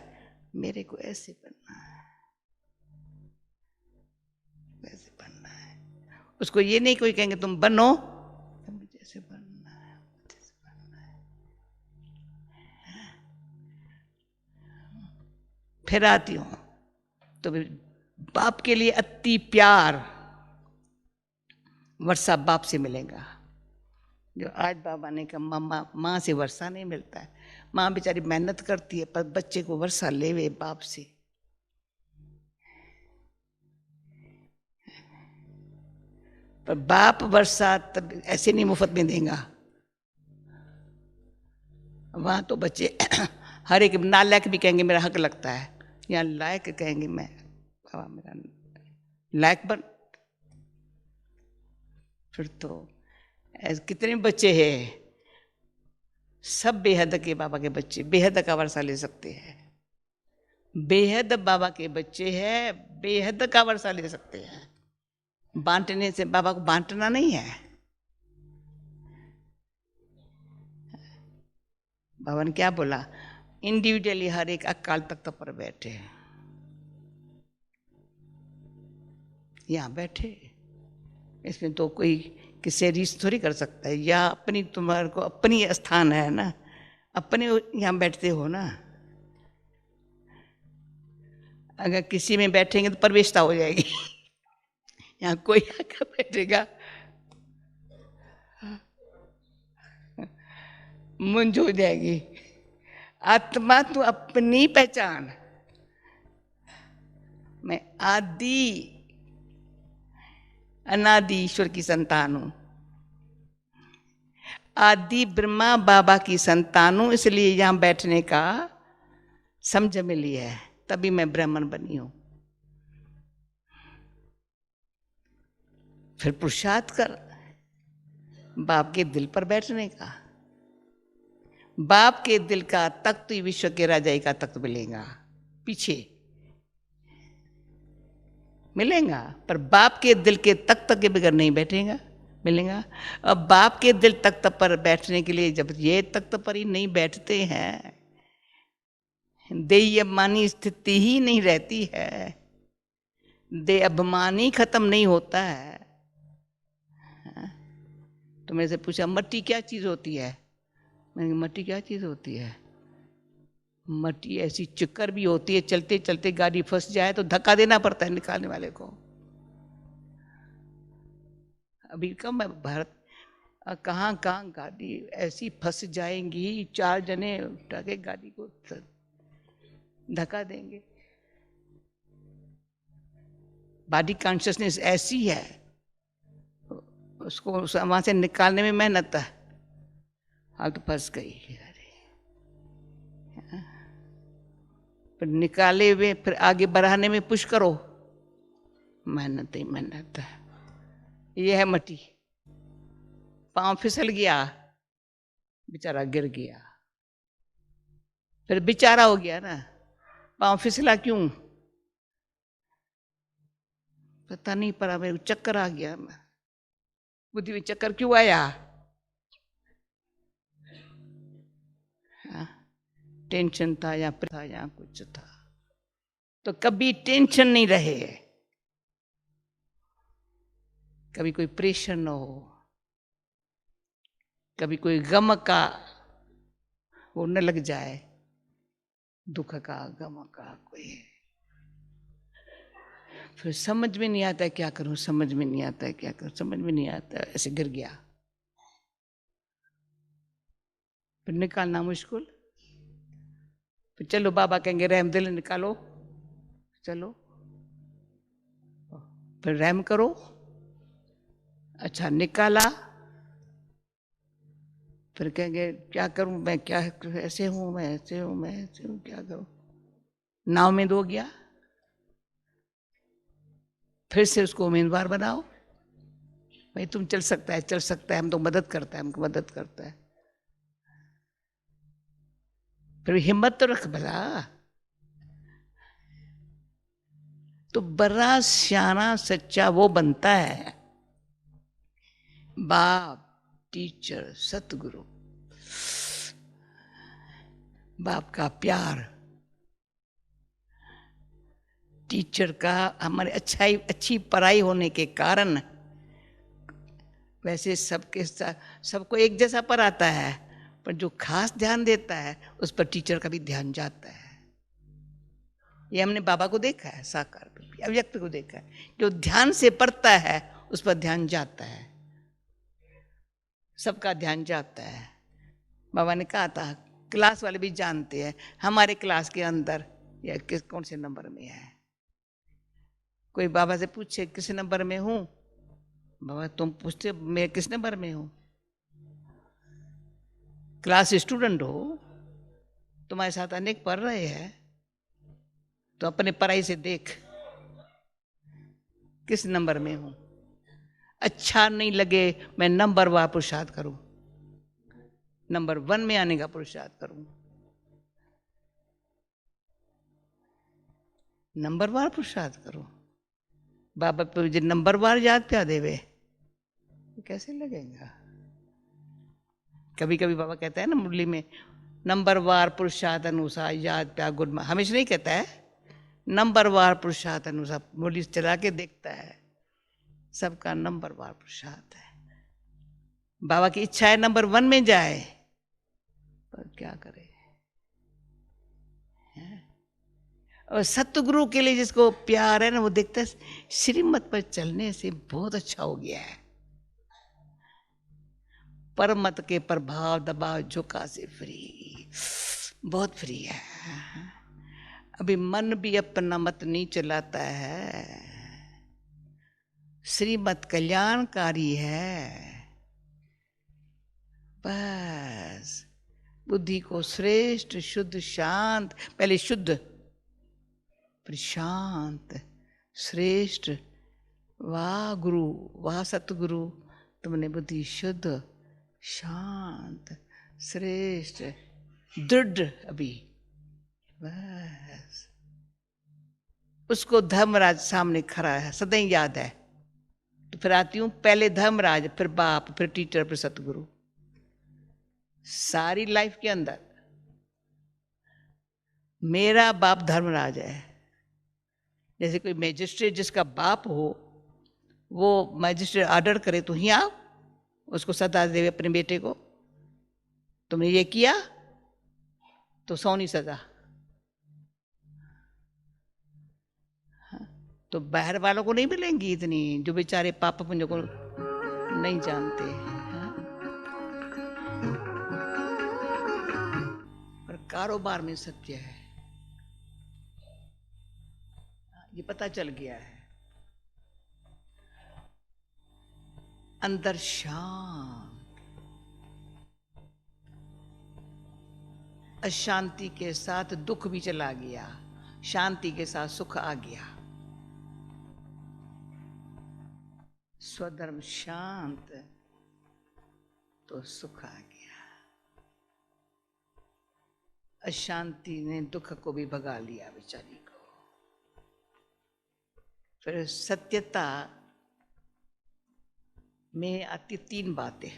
मेरे को ऐसे बनना है, वैसे बनना है। उसको ये नहीं कोई कहेंगे तुम बनो, मुझे ऐसे बनना है, मुझे ऐसे बनना है। फिर आती हूं तो बाप के लिए अति प्यार वर्षा बाप से मिलेगा। जो आज बाबा ने कहा मामा माँ से वर्षा नहीं मिलता है, माँ बेचारी मेहनत करती है पर बच्चे को वर्षा लेवे बाप से। पर बाप वर्षा तब ऐसे नहीं मुफ्त में देगा, वहां तो बच्चे हर एक नालायक भी कहेंगे मेरा हक लगता है, यहाँ लायक कहेंगे मैं बाबा मेरा लायक बन। फिर तो कितने बच्चे हैं, सब बेहद के बाबा के बच्चे बेहद का वर्षा ले सकते हैं। बेहद बाबा के बच्चे हैं, बेहद का वर्षा ले सकते हैं। बांटने से बाबा को बांटना नहीं है। बाबा ने क्या बोला, इंडिविजुअली हर एक अकाल तख्त पर बैठे, यहां बैठे, इसमें तो कोई किसी रीस थोड़ी कर सकता है, या अपनी तुम्हारे को अपनी स्थान है ना, अपने यहां बैठते हो ना। अगर किसी में बैठेंगे तो प्रवेशता हो जाएगी यहाँ कोई आकर बैठेगा मुंज हो जाएगी। आत्मा तो अपनी पहचान, मैं आदि अनादि ईश्वर की संतान हूं, आदि ब्रह्मा बाबा की संतान हूं, इसलिए यहां बैठने का समझ मिली है, तभी मैं ब्राह्मण बनी हूं। फिर पुरुषार्थ कर बाप के दिल पर बैठने का। बाप के दिल का तख्त ही विश्व के राजाई का तख्त मिलेगा, पीछे मिलेगा, पर बाप के दिल के तख्त के बगैर नहीं बैठेगा मिलेगा। अब बाप के दिल तख्त पर बैठने के लिए जब ये तख्त पर ही नहीं बैठते हैं, देह अभिमानी स्थिति ही नहीं रहती है, देह अभिमानी खत्म नहीं होता है। तो मेरे से पूछा मट्टी क्या चीज होती है, मैंने मट्टी क्या चीज होती है, मट्टी ऐसी चिक्कर भी होती है, चलते चलते गाड़ी फंस जाए तो धक्का देना पड़ता है निकालने वाले को। अभी कम है भारत, कहाँ कहाँ गाड़ी ऐसी फंस जाएंगी, 4 जने उठा के गाड़ी को धक्का देंगे। बॉडी कॉन्शियसनेस ऐसी है, उसको वहां से निकालने में मेहनत है, हाल तो फंस गई। फिर निकाले हुए फिर आगे बढ़ाने में पुश करो, मेहनत ही मेहनत है। ये है मट्टी, पांव फिसल गया, बेचारा गिर गया, फिर बेचारा हो गया ना, पांव फिसला क्यों पता नहीं पड़ा, मेरे को चक्कर आ गया, बुद्धि में चक्कर क्यों आया, टेंशन था या कुछ था। तो कभी टेंशन नहीं रहे, कभी कोई प्रेशर न हो, कभी कोई गम का वो न लग जाए, दुख का गम का कोई। फिर समझ में नहीं आता है क्या करूं, समझ में नहीं आता है क्या करूं, समझ में नहीं आता है, ऐसे गिर गया। फिर निकालना मुश्किल, फिर चलो बाबा कहेंगे रहम दिल निकालो, चलो फिर रहम करो। अच्छा निकाला, फिर कहेंगे क्या करूं मैं, क्या ऐसे हूं मैं, ऐसे हूं मैं, ऐसे हूं, क्या करूं। नाव में दो गया, फिर से उसको उम्मीदवार बनाओ, भाई तुम चल सकता है, चल सकता है, हम तो मदद करता है, हमको मदद करता है। फिर हिम्मत तो रख भला। तो बड़ा सियाना सच्चा वो बनता है बाप, टीचर, सतगुरु, बाप का प्यार, टीचर का हमारे अच्छी पढ़ाई होने के कारण वैसे सबके सबको एक जैसा पढ़ाता है, पर जो खास ध्यान देता है उस पर टीचर का भी ध्यान जाता है। ये हमने बाबा को देखा है, साकार पे भी, अव्यक्त को देखा है, जो ध्यान से पढ़ता है उस पर ध्यान जाता है, सबका ध्यान जाता है। बाबा ने कहा था क्लास वाले भी जानते हैं हमारे क्लास के अंदर या किस कौन से नंबर में है। कोई बाबा से पूछे किस नंबर में हूं, बाबा तुम पूछते मैं किस नंबर में हूं, क्लास स्टूडेंट हो, तुम्हारे साथ अनेक पढ़ रहे हैं, तो अपने पढ़ाई से देख किस नंबर में हूं। अच्छा नहीं लगे मैं नंबर वार पुरुषार्थ करूं, नंबर 1 में आने का पुरुषार्थ करूं, नंबर वार पुरुषार्थ करूं। बाबा पे जो नंबर वार याद प्या देवे कैसे लगेगा। कभी कभी बाबा कहता है ना मुरली में, नंबर वार पुरुषार्थ अनुसार याद प्या गुड, हमेशा नहीं कहता है, नंबर वार पुरुषार्थ अनुसार मुरली चला के देखता है, सबका नंबर वार पुरुषार्थ है। बाबा की इच्छा है नंबर 1 में जाए, पर क्या करे। और सतगुरु के लिए जिसको प्यार है ना, वो देखता है श्रीमत पर चलने से बहुत अच्छा हो गया है, परमत के प्रभाव दबाव झुका से फ्री, बहुत फ्री है। अभी मन भी अपना मत नहीं चलाता है, श्रीमत कल्याणकारी है। बस बुद्धि को श्रेष्ठ शुद्ध शांत, पहले शुद्ध फिर शांत श्रेष्ठ, वाह गुरु वाह सतगुरु, तुमने बुद्धि शुद्ध शांत श्रेष्ठ दृढ़ अभी। बस उसको धर्मराज सामने खड़ा है, सदैव याद है। तो फिर आती हूं पहले धर्मराज, फिर बाप, फिर टीचर, फिर सतगुरु। सारी लाइफ के अंदर मेरा बाप धर्मराज है। जैसे कोई मैजिस्ट्रेट जिसका बाप हो, वो मैजिस्ट्रेट ऑर्डर करे तो ही आओ, उसको सजा देवे अपने बेटे को, तुमने ये किया तो 100 सजा। तो बाहर वालों को नहीं मिलेंगी इतनी, जो बेचारे पापा पुण्य को नहीं जानते हैं। पर कारोबार में सत्य है, ये पता चल गया है। अंदर शांत, अशांति के साथ दुख भी चला गया, शांति के साथ सुख आ गया। स्वधर्म शांत तो सुख आ गया, अशांति ने दुख को भी भगा लिया बेचारी को। फिर सत्यता में आती 3 बातें,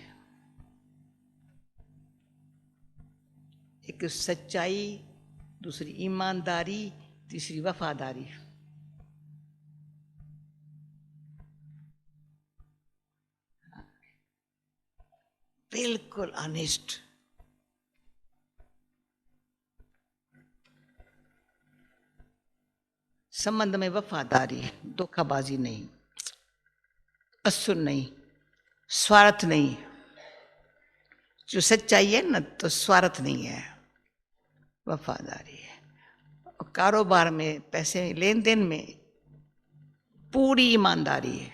एक सच्चाई, दूसरी ईमानदारी, तीसरी वफादारी। बिल्कुल ऑनेस्ट, संबंध में वफादारी, धोखाबाजी नहीं, असुर नहीं, स्वार्थ नहीं। जो सच्चाई है ना, तो स्वार्थ नहीं है, वफादारी है। और कारोबार में, पैसे लेन देन में पूरी ईमानदारी है,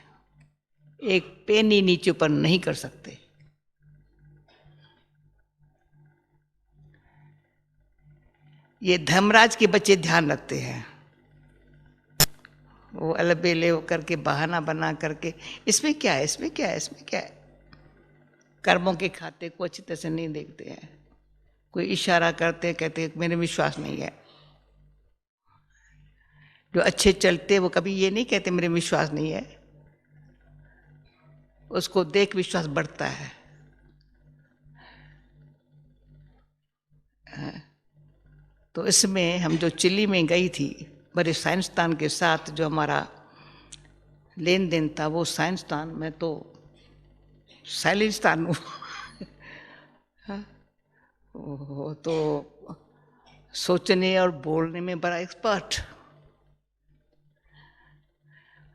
एक पेनी नीचे ऊपर नहीं कर सकते। ये धर्मराज के बच्चे ध्यान रखते हैं, वो अलबेले होकर के बहाना बना करके इसमें क्या है, इसमें क्या है, इसमें क्या है, कर्मों के खाते को अच्छी तरह से नहीं देखते हैं। कोई इशारा करते हैं, कहते हैं मेरे विश्वास नहीं है। जो अच्छे चलते वो कभी ये नहीं कहते मेरे विश्वास नहीं है, उसको देख विश्वास बढ़ता है। तो इसमें हम जो चिली में गई थी बड़े साइंसदान के साथ, जो हमारा लेन देन था, वो साइंसदान, मैं तो साइलेंसदान हूँ। वो तो सोचने और बोलने में बड़ा एक्सपर्ट,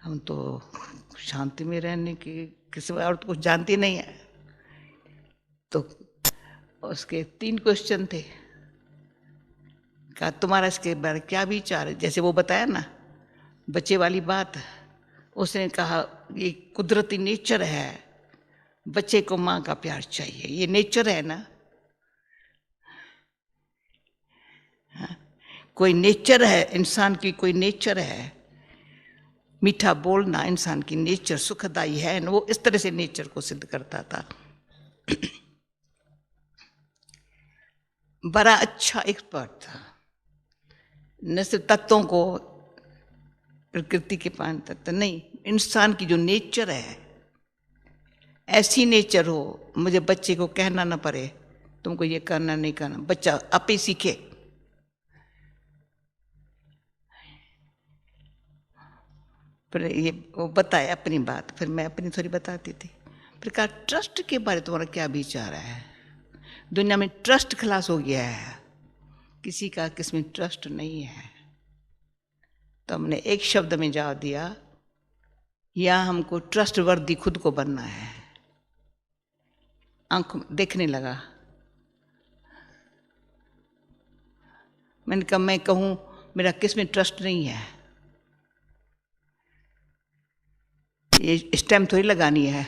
हम तो शांति में रहने की किसी और तो कुछ जानती नहीं है। तो उसके 3 क्वेश्चन थे, कहा तुम्हारा इसके बारे में क्या विचार है, जैसे वो बताया ना बच्चे वाली बात। उसने कहा ये कुदरती नेचर है, बच्चे को माँ का प्यार चाहिए, ये नेचर है ना। हाँ? कोई नेचर है इंसान की, कोई नेचर है, मीठा बोलना इंसान की नेचर सुखदाई है ना, वो इस तरह से नेचर को सिद्ध करता था। बड़ा अच्छा एक्सपर्ट था, न सिर्फ तत्वों को, प्रकृति के 5 तत्व नहीं, इंसान की जो नेचर है, ऐसी नेचर हो मुझे बच्चे को कहना ना पड़े तुमको ये करना नहीं करना, बच्चा आप ही सीखे। फिर ये वो बताया अपनी बात, फिर मैं अपनी थोड़ी बताती थी। फिर कहा ट्रस्ट के बारे में तुम्हारा क्या विचार है, दुनिया में ट्रस्ट खलास हो गया है, किसी का किसमें ट्रस्ट नहीं है। तो हमने एक शब्द में जवाब दिया, या हमको ट्रस्ट वर्दी खुद को बनना है। आंख देखने लगा, मैंने कहा मैं कहूं मेरा किस में ट्रस्ट नहीं है, ये स्टैम्प थोड़ी लगानी है,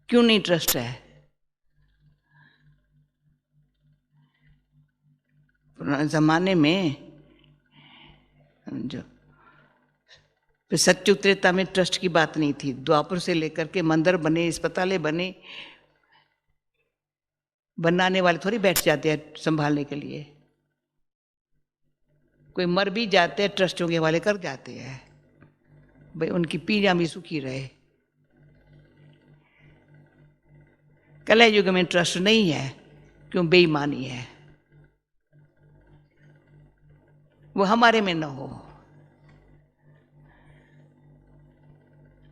क्यों नहीं ट्रस्ट है। पुराने जमाने में जो फिर सत्य त्रेता में ट्रस्ट की बात नहीं थी, द्वापर से लेकर के मंदिर बने, अस्पतालें बने, बनाने वाले थोड़ी बैठ जाते हैं संभालने के लिए, कोई मर भी जाते हैं ट्रस्टियों के हवाले कर जाते हैं, भाई उनकी पीढ़ियां भी सुखी रहे। कलह युग में ट्रस्ट नहीं है, क्यों बेईमानी है, वो हमारे में न हो।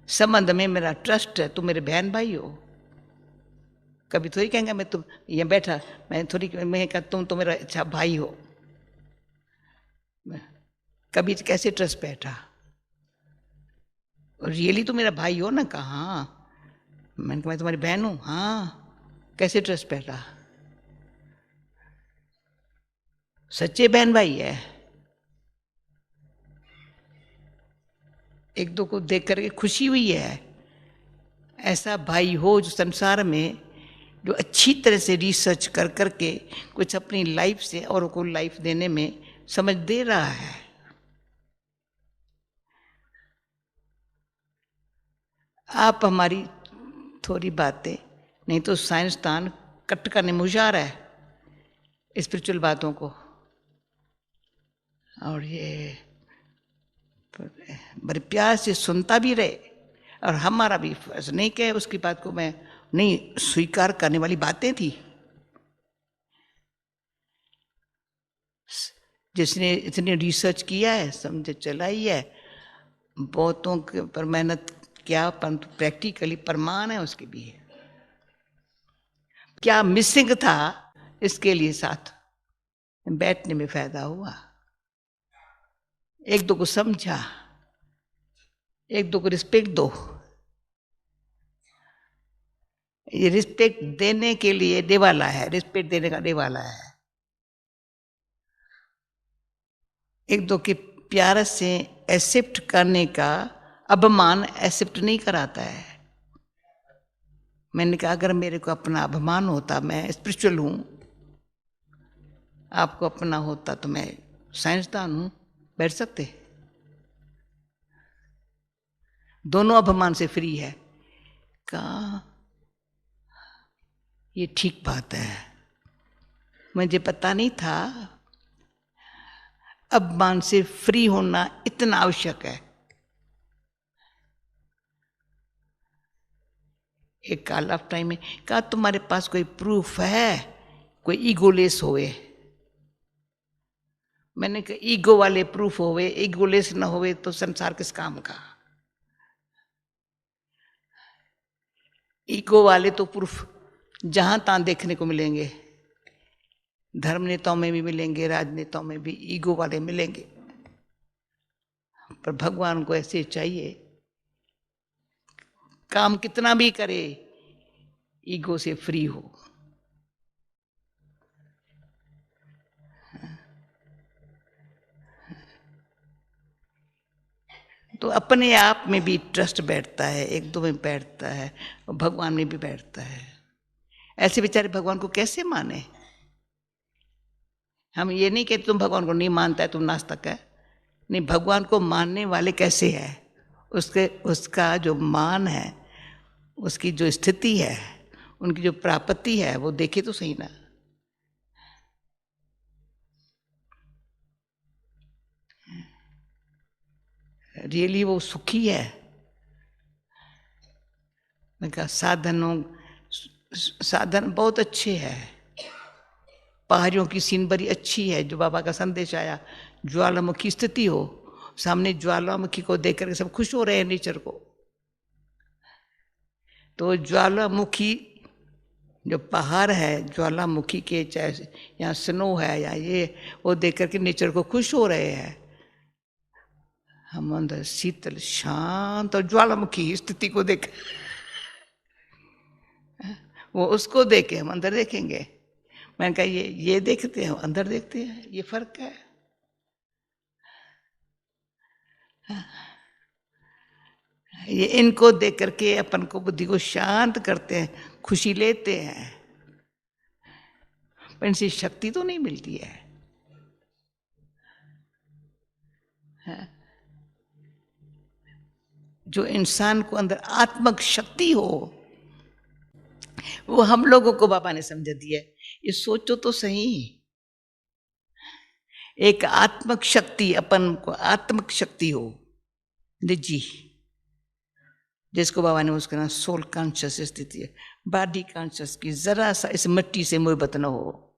संबंध में मेरा ट्रस्ट है, तुम मेरे बहन भाई हो, कभी थोड़ी कहेंगे मैं तुम यहाँ बैठा, मैं थोड़ी मैं कहा तुम तो मेरा अच्छा भाई हो, कभी कैसे ट्रस्ट बैठा, और रियली तो मेरा भाई हो ना, कहा हाँ, मैंने कहा मैं तुम्हारी बहन हूं, हाँ, कैसे ट्रस्ट बैठा, सच्चे बहन भाई है। एक दो को देख करके खुशी हुई है, ऐसा भाई हो जो संसार में जो अच्छी तरह से रिसर्च कर करके कुछ अपनी लाइफ से औरों को लाइफ देने में समझ दे रहा है। आप हमारी थोड़ी बातें, नहीं तो साइंसदान कट करने में होशियार है स्पिरिचुअल बातों को, और ये बड़े प्यार से सुनता भी रहे, और हमारा भी फर्ज नहीं कहे उसकी बात को मैं नहीं स्वीकार करने वाली बातें थी। जिसने इतने रिसर्च किया है, समझे चलाई है, बहुतों के पर मेहनत क्या, परंतु प्रैक्टिकली प्रमाण है उसके भी। क्या मिसिंग था, इसके लिए साथ बैठने में फायदा हुआ, एक दो को समझा, एक दो को रिस्पेक्ट दो। ये रिस्पेक्ट देने के लिए देवाला है, रिस्पेक्ट देने का देवाला है। एक दो के प्यार से एक्सेप्ट करने का अभिमान एक्सेप्ट नहीं कराता है। मैंने कहा अगर मेरे को अपना अभिमान होता, मैं स्पिरिचुअल हूं, आपको अपना होता तो मैं साइंसदान हूं, बैठ सकते। दोनों अभिमान से फ्री है। कहा ये ठीक बात है, मुझे पता नहीं था अभिमान से फ्री होना इतना आवश्यक है। एक काल ऑफ टाइम में कहा तुम्हारे पास कोई प्रूफ है कोई ईगोलेस होए? मैंने कहा ईगो वाले प्रूफ होवे, ईगोलेस ना होवे तो संसार किस काम का। ईगो वाले तो प्रूफ जहां तहां देखने को मिलेंगे, धर्म नेताओं में भी मिलेंगे, राजनेताओं में भी ईगो वाले मिलेंगे। पर भगवान को ऐसे चाहिए, काम कितना भी करे ईगो से फ्री हो। तो अपने आप में भी ट्रस्ट बैठता है, एक दो में बैठता है, और भगवान में भी बैठता है। ऐसे बेचारे भगवान को कैसे माने? हम ये नहीं कहते तुम भगवान को नहीं मानता है, तुम नास्तिक है। नहीं, भगवान को मानने वाले कैसे है, उसका जो मान है, उसकी जो स्थिति है, उनकी जो प्राप्ति है, वो देखे तो सही ना। रियली वो सुखी है? मैं कहा साधन बहुत अच्छे है, पहाड़ियों की सीन बड़ी अच्छी है। जो बाबा का संदेश आया, ज्वालामुखी स्थिति हो, सामने ज्वालामुखी को देख करके सब खुश हो रहे हैं नेचर को। तो ज्वालामुखी जो पहाड़ है, ज्वालामुखी के, चाहे यहाँ स्नो है या ये, वो देख करके नेचर को खुश हो रहे हैं। हम अंदर शीतल शांत और ज्वालामुखी स्थिति को देख, वो उसको देखे हम अंदर देखेंगे। मैंने कहा ये देखते हैं, अंदर देखते हैं, ये फर्क है। ये इनको देख करके अपन को, बुद्धि को शांत करते हैं, खुशी लेते हैं, पर इनसे शक्ति तो नहीं मिलती है। जो इंसान को अंदर आत्मक शक्ति हो, वो हम लोगों को बाबा ने समझा दिया है। ये सोचो तो सही, एक आत्मक शक्ति, अपन को आत्मक शक्ति हो निजी, जिसको बाबा ने उसका नाम सोल कॉन्शियस स्थिति है। बॉडी कॉन्शियस की जरा सा इस मिट्टी से मोहब्बत न हो,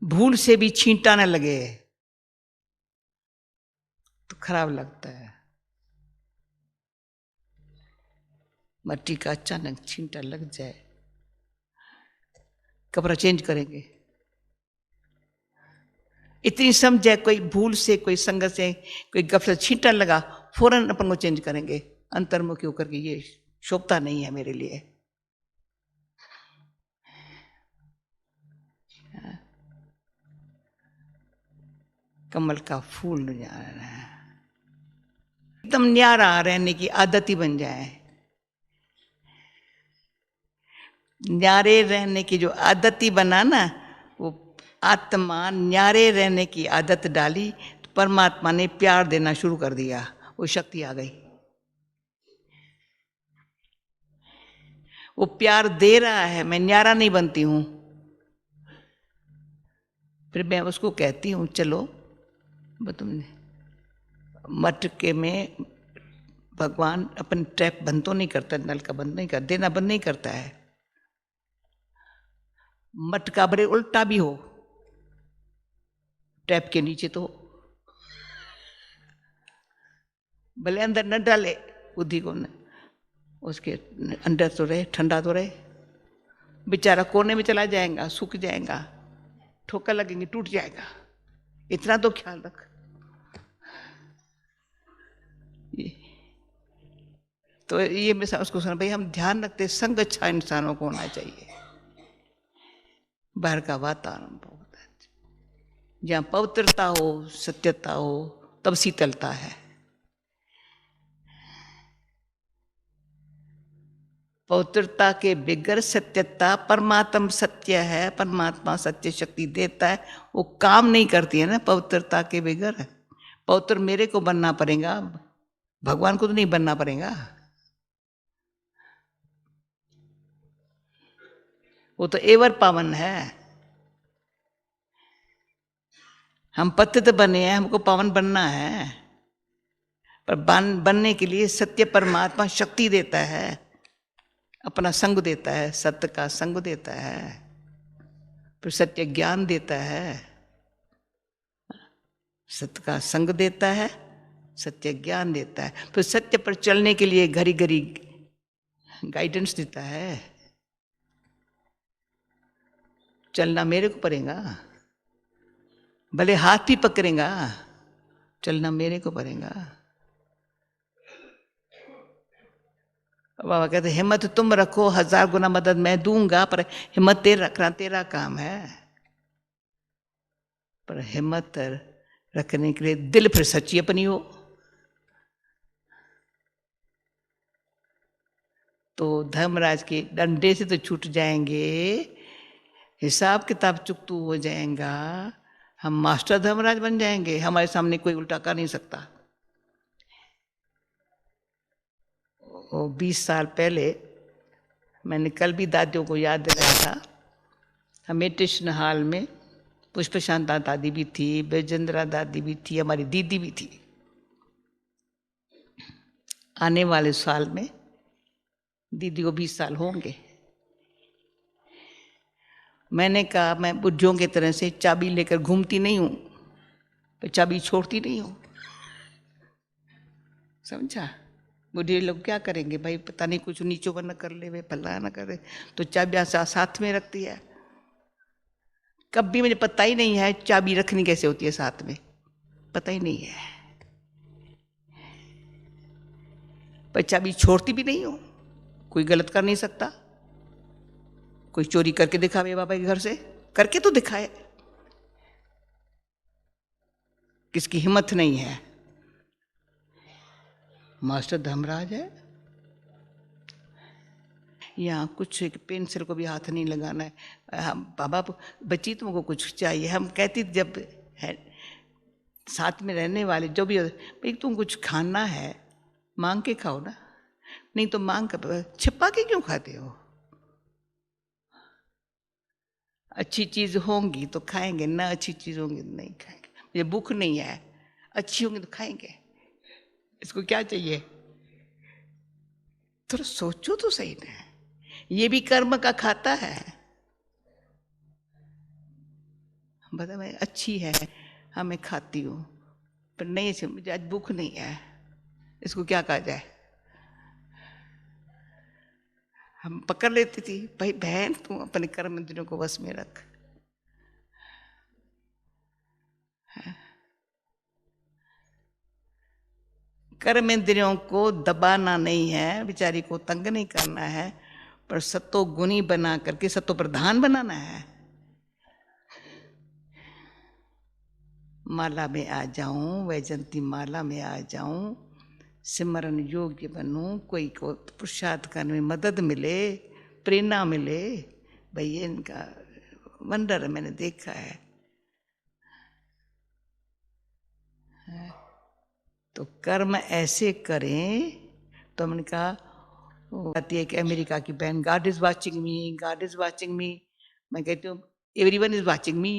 भूल से भी छींटा न लगे तो खराब लगता है। मिट्टी का अचानक छींटा लग जाए, कपड़ा चेंज करेंगे। इतनी समझ है, कोई भूल से, कोई संगत से, कोई गफलत छींटा लगा, फौरन अपन को चेंज करेंगे अंतर्मुखी होकर के, ये शोभता नहीं है मेरे लिए। कमल का फूल न्यारा है, एकदम न्यारा रहने की आदत ही बन जाए। न्यारे रहने की जो आदत ही बना ना, वो आत्मा न्यारे रहने की आदत डाली तो परमात्मा ने प्यार देना शुरू कर दिया, वो शक्ति आ गई। वो प्यार दे रहा है, मैं न्यारा नहीं बनती हूं। फिर मैं उसको कहती हूं चलो, तुमने मटके में भगवान अपन टैप बंद तो नहीं करता, नल का बंद नहीं कर देना, बंद नहीं करता है। मटका भरे उल्टा भी हो, टैप के नीचे तो भले अंदर न डाले, बुद्धि को न, उसके अंदर तो रहे, ठंडा तो रहे। बेचारा कोने में चला जाएगा, सूख जाएगा, ठोकर लगेंगे, टूट जाएगा। इतना तो ख्याल रख। तो ये मैं उसको सुना, भाई हम ध्यान रखते, संग अच्छा इंसानों को होना चाहिए। बाहर का वातावरण बहुत अच्छा, जहाँ पवित्रता हो, सत्यता हो, तब शीतलता है। पवित्रता के बिगर सत्यता, परमात्मा सत्य है, परमात्मा सत्य शक्ति देता है, वो काम नहीं करती है ना पवित्रता के बिगर। पवित्र मेरे को बनना पड़ेगा, भगवान को तो नहीं बनना पड़ेगा। वो तो एवर पावन है। हम पतित बने हैं, हमको पावन बनना है, पर बनने के लिए सत्य परमात्मा शक्ति देता है, अपना संग देता है, सत्य का संग देता है, फिर सत्य ज्ञान देता है, सत्य का संग देता है, सत्य ज्ञान देता है, फिर सत्य पर चलने के लिए घड़ी घड़ी गाइडेंस देता है। चलना मेरे को पड़ेगा, भले हाथ भी पकड़ेगा, चलना मेरे को पड़ेगा। बाबा कहते हिम्मत तुम रखो, 1000 गुना मदद मैं दूंगा, पर हिम्मत तेरा रखना तेरा काम है। पर हिम्मत रखने के लिए दिल फिर सच्ची अपनी हो, तो धर्मराज के डंडे से तो छूट जाएंगे, हिसाब किताब चुकतू हो जाएगा, हम मास्टर धर्मराज बन जाएंगे, हमारे सामने कोई उल्टा कर नहीं सकता। वो 20 साल पहले मैंने कल भी दादियों को याद दिलाया था, हम मेडिटेशन हॉल में पुष्प शांता दादी भी थी, बैजेंद्रा दादी भी थी, हमारी दीदी भी थी। आने वाले साल में दीदी को 20 साल होंगे। मैंने कहा मैं बुढ़ियों की तरह से चाबी लेकर घूमती नहीं हूं, पर चाबी छोड़ती नहीं हूं। समझा? बुढ़े लोग क्या करेंगे भाई, पता नहीं कुछ नीचो न कर ले, वे भला न करे, तो चाबी साथ में रखती है। कभी मुझे पता ही नहीं है चाबी रखनी कैसे होती है साथ में, पता ही नहीं है, पर चाबी छोड़ती भी नहीं हूं। कोई गलत कर नहीं सकता, कोई चोरी करके दिखावे बाबा के घर से, करके तो दिखाए, किसकी हिम्मत नहीं है। मास्टर धर्मराज है, यहाँ कुछ एक पेंसिल को भी हाथ नहीं लगाना है। हम बाबा बच्ची तुमको कुछ चाहिए, हम कहती जब है साथ में रहने वाले जो भी भाई तुम कुछ खाना है मांग के खाओ ना, नहीं तो मांग कर छिपा के क्यों खाते हो। अच्छी चीज होंगी तो खाएंगे, ना अच्छी चीज होंगी तो नहीं खाएंगे। मुझे भूख नहीं है, अच्छी होंगी तो खाएंगे, इसको क्या चाहिए। थोड़ा सोचो तो सही ना, ये भी कर्म का खाता है। बता मैं अच्छी है, हाँ मैं खाती हूँ, पर नहीं मुझे आज भूख नहीं है, इसको क्या कहा जाए। हम पकड़ लेती थी, भाई बहन तू अपने कर्म इंद्रियों को वश में रख। कर्म इंद्रियों को दबाना नहीं है, बेचारी को तंग नहीं करना है, पर सत्तो गुणी बना करके सत्तो प्रधान बनाना है। माला में आ जाऊं, वैजंती माला में आ जाऊं, सिमरन योग्य बनूं, कोई को पुरुषार्थ करने में मदद मिले, प्रेरणा मिले। भाई इनका वंडर मैंने देखा है। तो कर्म ऐसे करें, तो हमने कहा आती है कि अमेरिका की बहन, God is watching me, God is watching me. मैं कहती हूँ एवरीवन इज वाचिंग मी।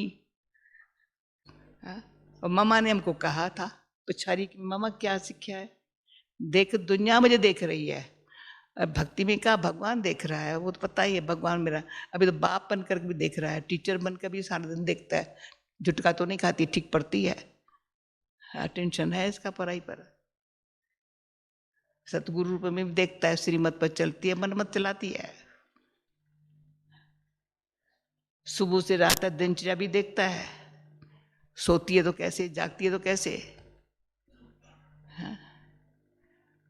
और मामा ने हमको कहा था पुछारी की, मामा क्या सीखा है, देख दुनिया मुझे देख रही है, भक्ति में कहा भगवान देख रहा है, वो तो पता ही है भगवान मेरा अभी तो बाप बनकर भी देख रहा है, टीचर बनकर भी सारा दिन देखता है, झुटका तो नहीं खाती, ठीक पड़ती है, अटेंशन है इसका पढ़ाई पर। सतगुरु रूप में भी देखता है, श्रीमत पर चलती है, मन मत चलाती है, सुबह से रात तक दिनचर्या भी देखता है, सोती है तो कैसे, जागती है तो कैसे।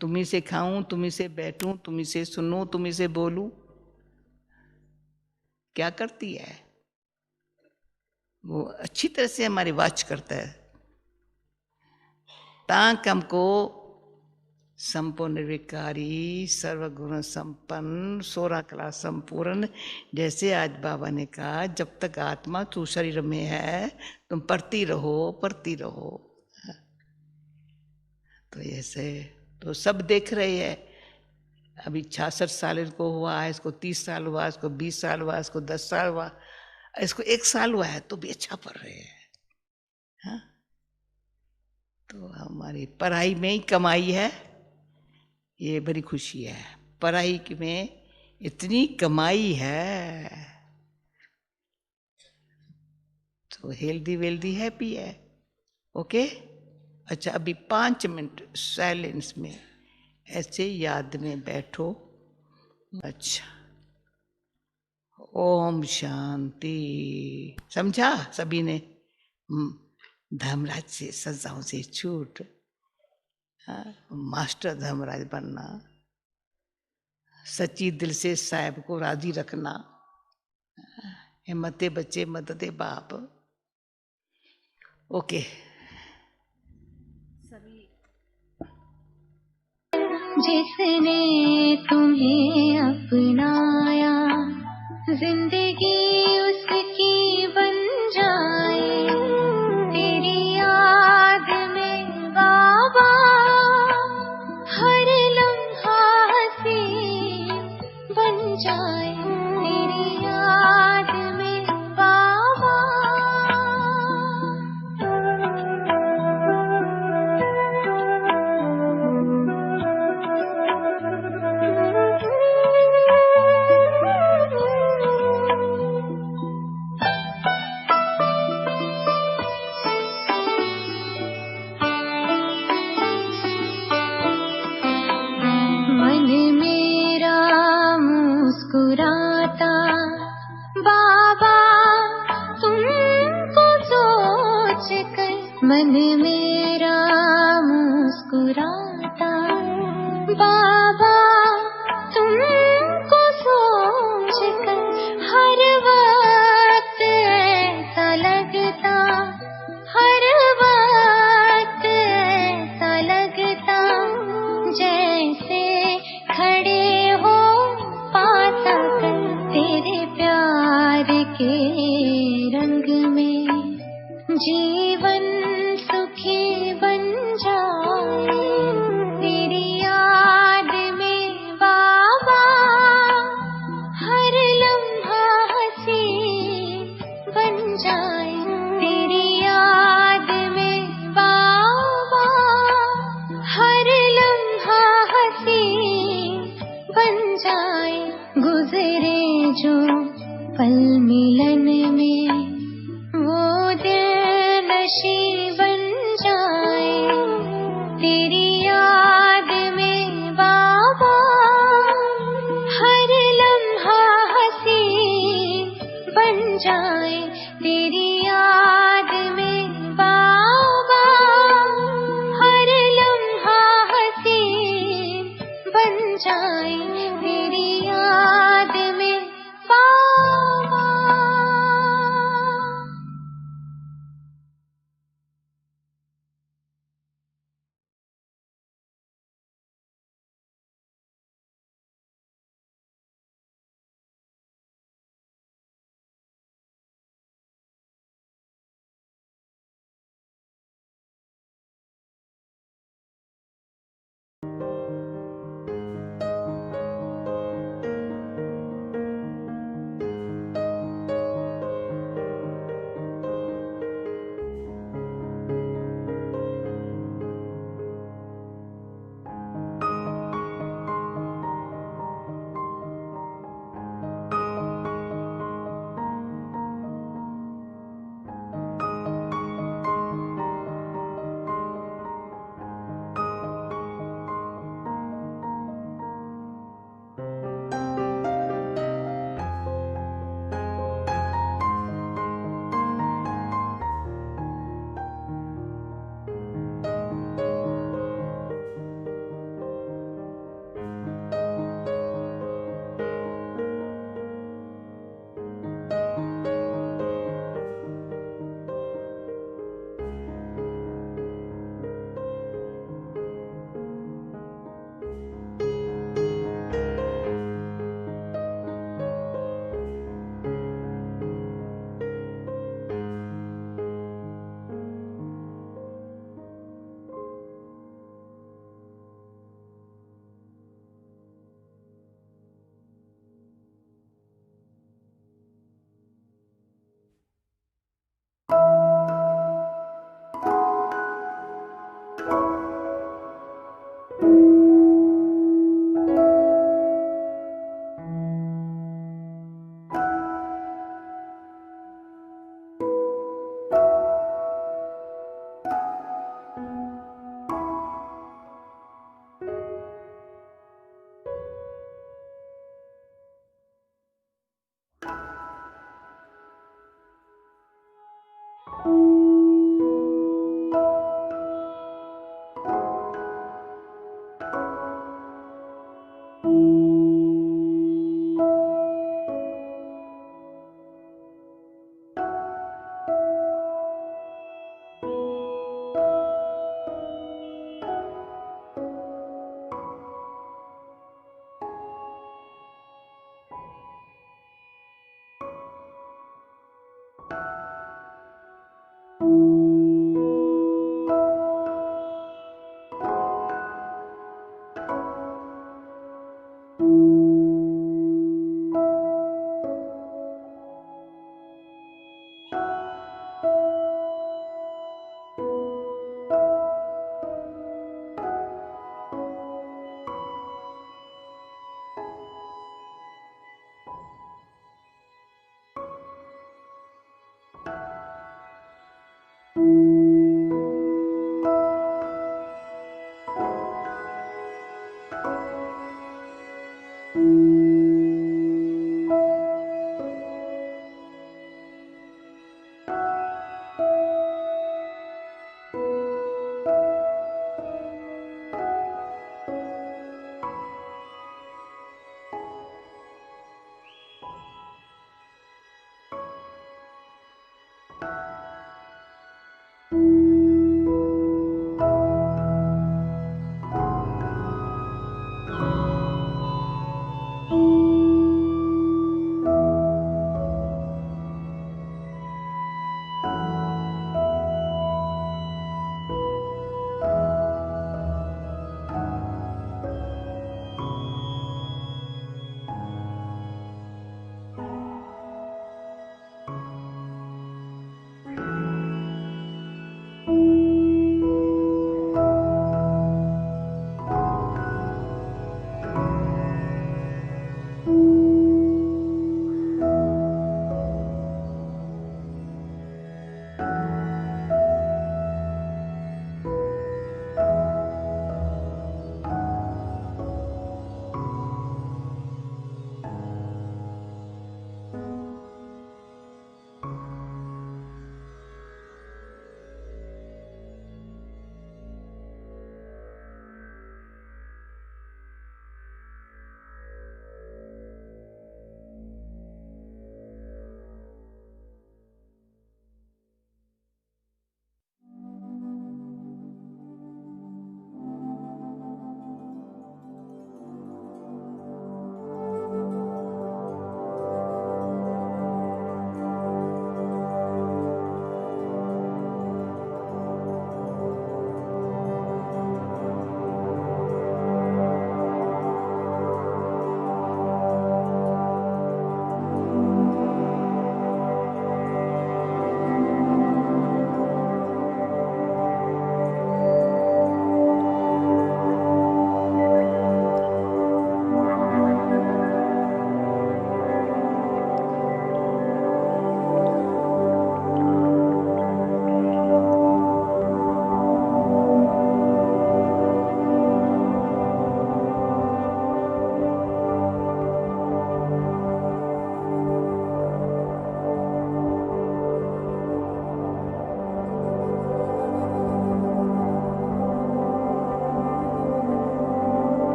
तुम्ही से खाऊं, तुम्ही से बैठूं, तुम्ही से सुनूं, तुम्ही से बोलूं, क्या करती है वो, अच्छी तरह से हमारी वॉच करता है। ताक हमको संपूर्ण निर्विकारी, सर्वगुण संपन्न, 16 कला संपूर्ण। जैसे आज बाबा ने कहा, जब तक आत्मा तू शरीर में है तुम पढ़ती रहो। तो ऐसे तो सब देख रहे हैं। अभी 66 साल इनको हुआ है, इसको 30 साल हुआ, इसको 20 साल हुआ, इसको 10 साल हुआ, इसको 1 साल हुआ है तो भी अच्छा पढ़ रहे हैं। हाँ? तो हमारी पढ़ाई में ही कमाई है, ये बड़ी खुशी है। पढ़ाई में इतनी कमाई है तो हेल्दी वेल्दी हैप्पी है। ओके। अच्छा, अभी 5 मिनट साइलेंस में ऐसे याद में बैठो। अच्छा, ओम शांति। समझा सभी ने? धर्मराज से, सजाओं से छूट, मास्टर धर्मराज बनना, सच्ची दिल से साहब को राजी रखना, हिम्मते बच्चे मददे बाप। ओके। जिसने तुम्हें अपनाया, जिंदगी उसकी बन जाए। तेरी याद में बाबा हर लम्हा हंसी बन जाए। तेरी याद में बाबा। मन मेरा मुस्कुराता बाबा तुमको सोच कर। मन मेरा मुस्कुराता बाबा तुमको सोच कर। हर वक्त ऐसा लगता, हर वक्त ऐसा लगता जैसे खड़े हो पास आकर तेरे प्यार के रंग में। जीवन सुखी बन जाए तेरी याद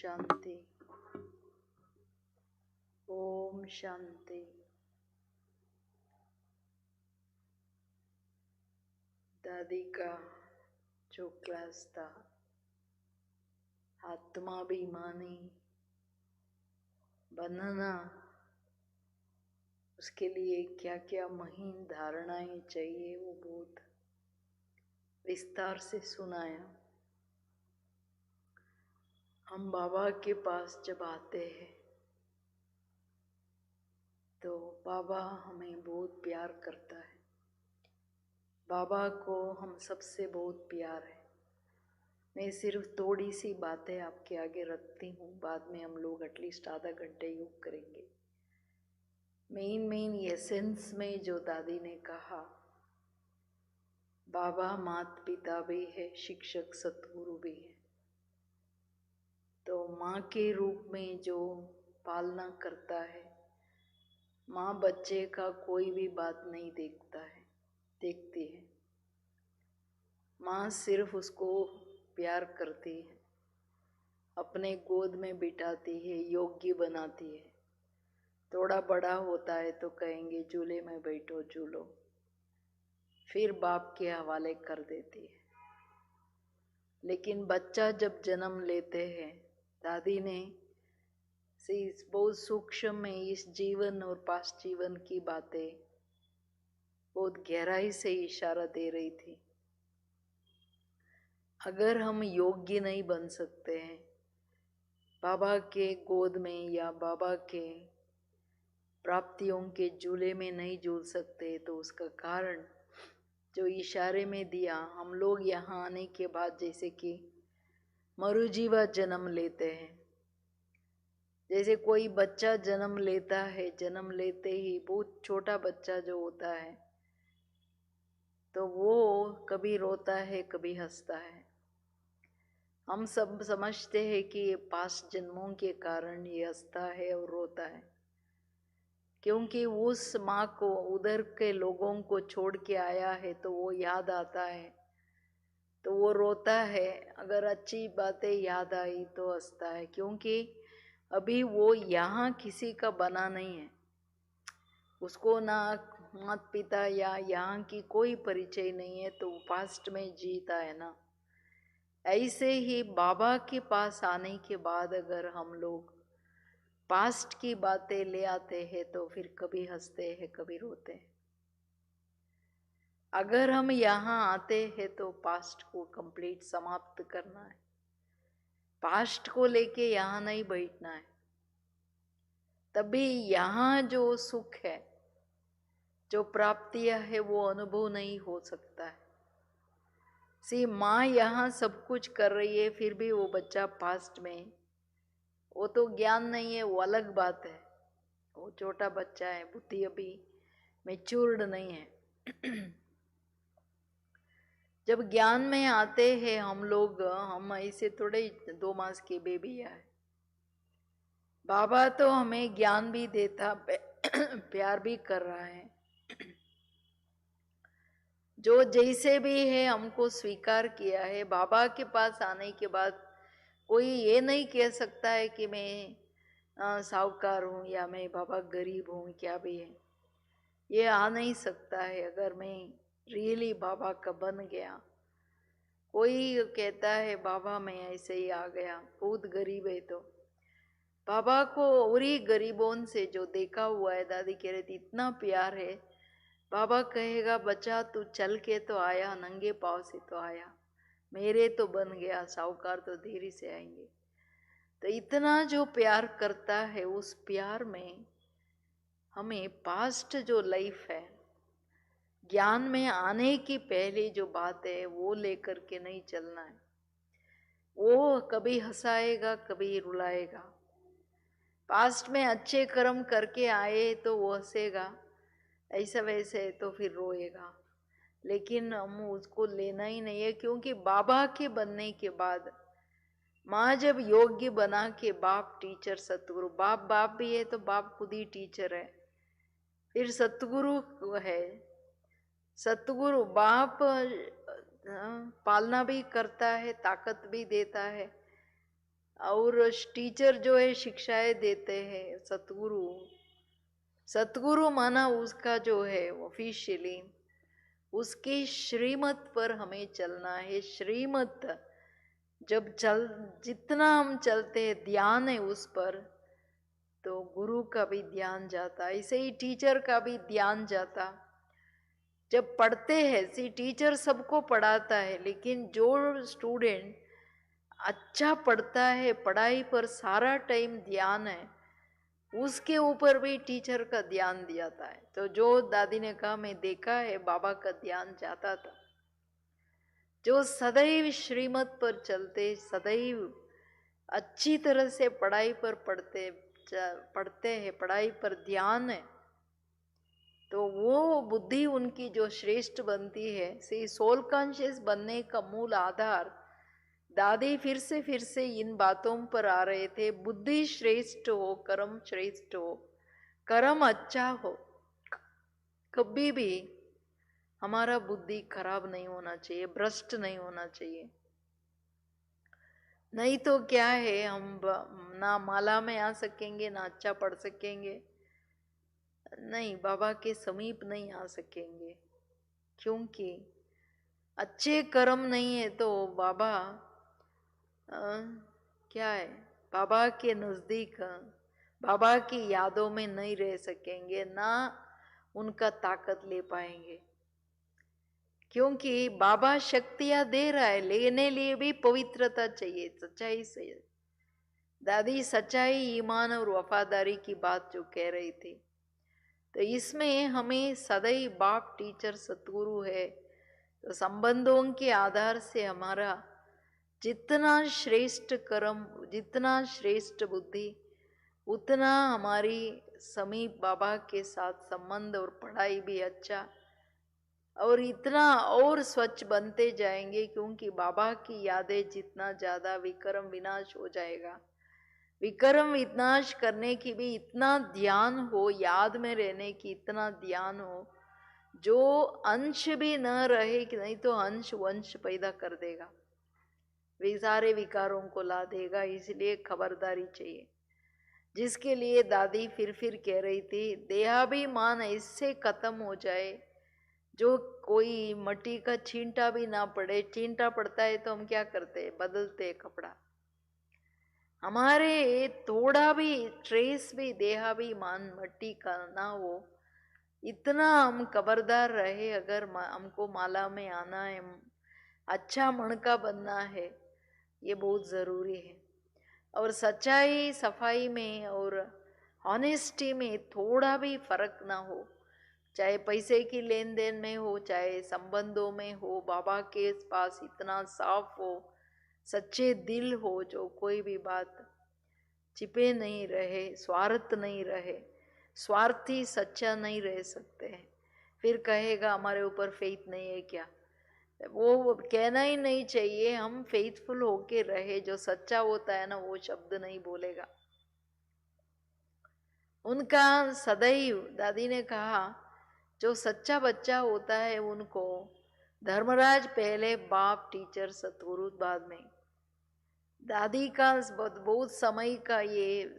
शांति। ओम शांति। दादी का जो क्लास था, आत्माभिमानी बनना, उसके लिए क्या क्या महीन धारणाएं चाहिए, वो बहुत विस्तार से सुनाया। हम बाबा के पास जब आते हैं तो बाबा हमें बहुत प्यार करता है। बाबा को हम सबसे बहुत प्यार है। मैं सिर्फ थोड़ी सी बातें आपके आगे रखती हूँ, बाद में हम लोग एटलीस्ट आधा घंटे योग करेंगे। मेन एसेंस में जो दादी ने कहा, बाबा माता पिता भी है, शिक्षक सतगुरु भी है। तो माँ के रूप में जो पालना करता है, माँ बच्चे का कोई भी बात नहीं देखती है। माँ सिर्फ उसको प्यार करती है, अपने गोद में बिठाती है, योग्य बनाती है। थोड़ा बड़ा होता है तो कहेंगे झूले में बैठो झूलो, फिर बाप के हवाले कर देती है। लेकिन बच्चा जब जन्म लेते हैं, दादी ने बहुत सूक्ष्म में इस जीवन और पास्ट जीवन की बातें बहुत गहराई से इशारा दे रही थी। अगर हम योग्य नहीं बन सकते हैं, बाबा के गोद में या बाबा के प्राप्तियों के झूले में नहीं झूल सकते, तो उसका कारण जो इशारे में दिया, हम लोग यहाँ आने के बाद जैसे कि मरुजीवा जन्म लेते हैं। जैसे कोई बच्चा जन्म लेता है, जन्म लेते ही बहुत छोटा बच्चा जो होता है, तो वो कभी रोता है कभी हंसता है। हम सब समझते हैं कि ये पास्ट जन्मों के कारण ये हंसता है और रोता है, क्योंकि उस माँ को उधर के लोगों को छोड़ के आया है तो वो याद आता है, तो वो रोता है। अगर अच्छी बातें याद आई तो हंसता है, क्योंकि अभी वो यहाँ किसी का बना नहीं है। उसको ना माता पिता या यहाँ की कोई परिचय नहीं है, तो वो पास्ट में जीता है ना। ऐसे ही बाबा के पास आने के बाद अगर हम लोग पास्ट की बातें ले आते हैं तो फिर कभी हंसते हैं कभी रोते हैं। अगर हम यहाँ आते हैं तो पास्ट को कंप्लीट समाप्त करना है, पास्ट को लेके यहाँ नहीं बैठना है। तभी यहाँ जो सुख है, जो प्राप्तियां है, वो अनुभव नहीं हो सकता है। माँ यहाँ सब कुछ कर रही है, फिर भी वो बच्चा पास्ट में, वो तो ज्ञान नहीं है, वो अलग बात है। वो छोटा बच्चा है, बुद्धि अभी मैच्योर्ड नहीं है। जब ज्ञान में आते हैं हम लोग, हम ऐसे थोड़े 2 मास के बेबी है। बाबा तो हमें ज्ञान भी देता, प्यार भी कर रहा है। जो जैसे भी है हमको स्वीकार किया है। बाबा के पास आने के बाद कोई ये नहीं कह सकता है कि मैं साहूकार हूँ या मैं बाबा गरीब हूँ, क्या भी है, ये आ नहीं सकता है। अगर मैं रियली बाबा का बन गया, कोई कहता है बाबा मैं ऐसे ही आ गया, बहुत गरीब है, तो बाबा को और ही गरीबों से जो देखा हुआ है, दादी कह रही थी इतना प्यार है। बाबा कहेगा बच्चा तू चल के तो आया, नंगे पाँव से तो आया, मेरे तो बन गया, साहूकार तो देरी से आएंगे। तो इतना जो प्यार करता है, उस प्यार में हमें पास्ट जो लाइफ है, ज्ञान में आने की पहले जो बात है, वो लेकर के नहीं चलना है। वो कभी हंसाएगा कभी रुलाएगा। पास्ट में अच्छे कर्म करके आए तो वो हंसेगा, ऐसा वैसे तो फिर रोएगा। लेकिन हम उसको लेना ही नहीं है, क्योंकि बाबा के बनने के बाद माँ जब योग्य बना के, बाप टीचर सतगुरु, बाप भी है तो बाप खुद ही टीचर है, फिर सतगुरु है। सतगुरु बाप पालना भी करता है, ताकत भी देता है, और टीचर जो है शिक्षाएं देते हैं, सतगुरु, सतगुरु माना उसका जो है ऑफिशियली उसकी श्रीमत पर हमें चलना है। श्रीमत जब जितना हम चलते हैं, ध्यान है उस पर, तो गुरु का भी ध्यान जाता, ऐसे ही टीचर का भी ध्यान जाता। जब पढ़ते हैं, टीचर सबको पढ़ाता है, लेकिन जो स्टूडेंट अच्छा पढ़ता है, पढ़ाई पर सारा टाइम ध्यान है, उसके ऊपर भी टीचर का ध्यान जाता है। तो जो दादी ने कहा, मैं देखा है बाबा का ध्यान जाता था। जो सदैव श्रीमत पर चलते, सदैव अच्छी तरह से पढ़ाई पर पढ़ते हैं, पढ़ाई पर ध्यान है, तो वो बुद्धि उनकी जो श्रेष्ठ बनती है। से सोल कॉन्शियस बनने का मूल आधार, दादी फिर से इन बातों पर आ रहे थे। बुद्धि श्रेष्ठ हो, कर्म श्रेष्ठ हो, कर्म अच्छा हो। कभी भी हमारा बुद्धि खराब नहीं होना चाहिए, भ्रष्ट नहीं होना चाहिए। नहीं तो क्या है, हम ना माला में आ सकेंगे, ना अच्छा पढ़ सकेंगे, नहीं बाबा के समीप नहीं आ सकेंगे। क्योंकि अच्छे कर्म नहीं है तो बाबा क्या है, बाबा के नजदीक, बाबा की यादों में नहीं रह सकेंगे, ना उनका ताकत ले पाएंगे। क्योंकि बाबा शक्तियां दे रहा है, लेने लिए भी पवित्रता चाहिए, सच्चाई से। दादी सच्चाई, ईमान और वफादारी की बात जो कह रही थी, तो इसमें हमें सदैव बाप, टीचर, सतगुरु है, तो संबंधों के आधार से हमारा जितना श्रेष्ठ कर्म, जितना श्रेष्ठ बुद्धि, उतना हमारी समीप बाबा के साथ संबंध और पढ़ाई भी अच्छा, और इतना और स्वच्छ बनते जाएंगे। क्योंकि बाबा की यादें जितना ज्यादा, विक्रम विनाश हो जाएगा। विक्रम विनाश करने की भी इतना ध्यान हो, याद में रहने की इतना ध्यान हो, जो अंश भी न रहे, कि नहीं तो अंश वंश पैदा कर देगा, वे सारे विकारों को ला देगा। इसलिए खबरदारी चाहिए, जिसके लिए दादी फिर कह रही थी, देहाभिमान ऐसे खत्म हो जाए, जो कोई मट्टी का छींटा भी ना पड़े। छींटा पड़ता है तो हम क्या करते हैं, बदलते कपड़ा। हमारे थोड़ा भी ट्रेस भी देहाभिमान मट्टी का ना हो, इतना हम खबरदार रहे। अगर हमको माला में आना है, अच्छा मणका बनना है, ये बहुत ज़रूरी है। और सच्चाई, सफाई में और ऑनेस्टी में थोड़ा भी फर्क ना हो, चाहे पैसे की लेन देन में हो, चाहे संबंधों में हो, बाबा के पास इतना साफ हो, सच्चे दिल हो, जो कोई भी बात छिपे नहीं रहे, स्वार्थ नहीं रहे। स्वार्थी सच्चा नहीं रह सकते हैं। फिर कहेगा हमारे ऊपर फेथ नहीं है क्या, वो कहना ही नहीं चाहिए। हम फेथफुल होके रहे, जो सच्चा होता है ना, वो शब्द नहीं बोलेगा। उनका सदैव, दादी ने कहा, जो सच्चा बच्चा होता है उनको धर्मराज पहले, बाप, टीचर, सतगुरु बाद में। दादी का बहुत समय का ये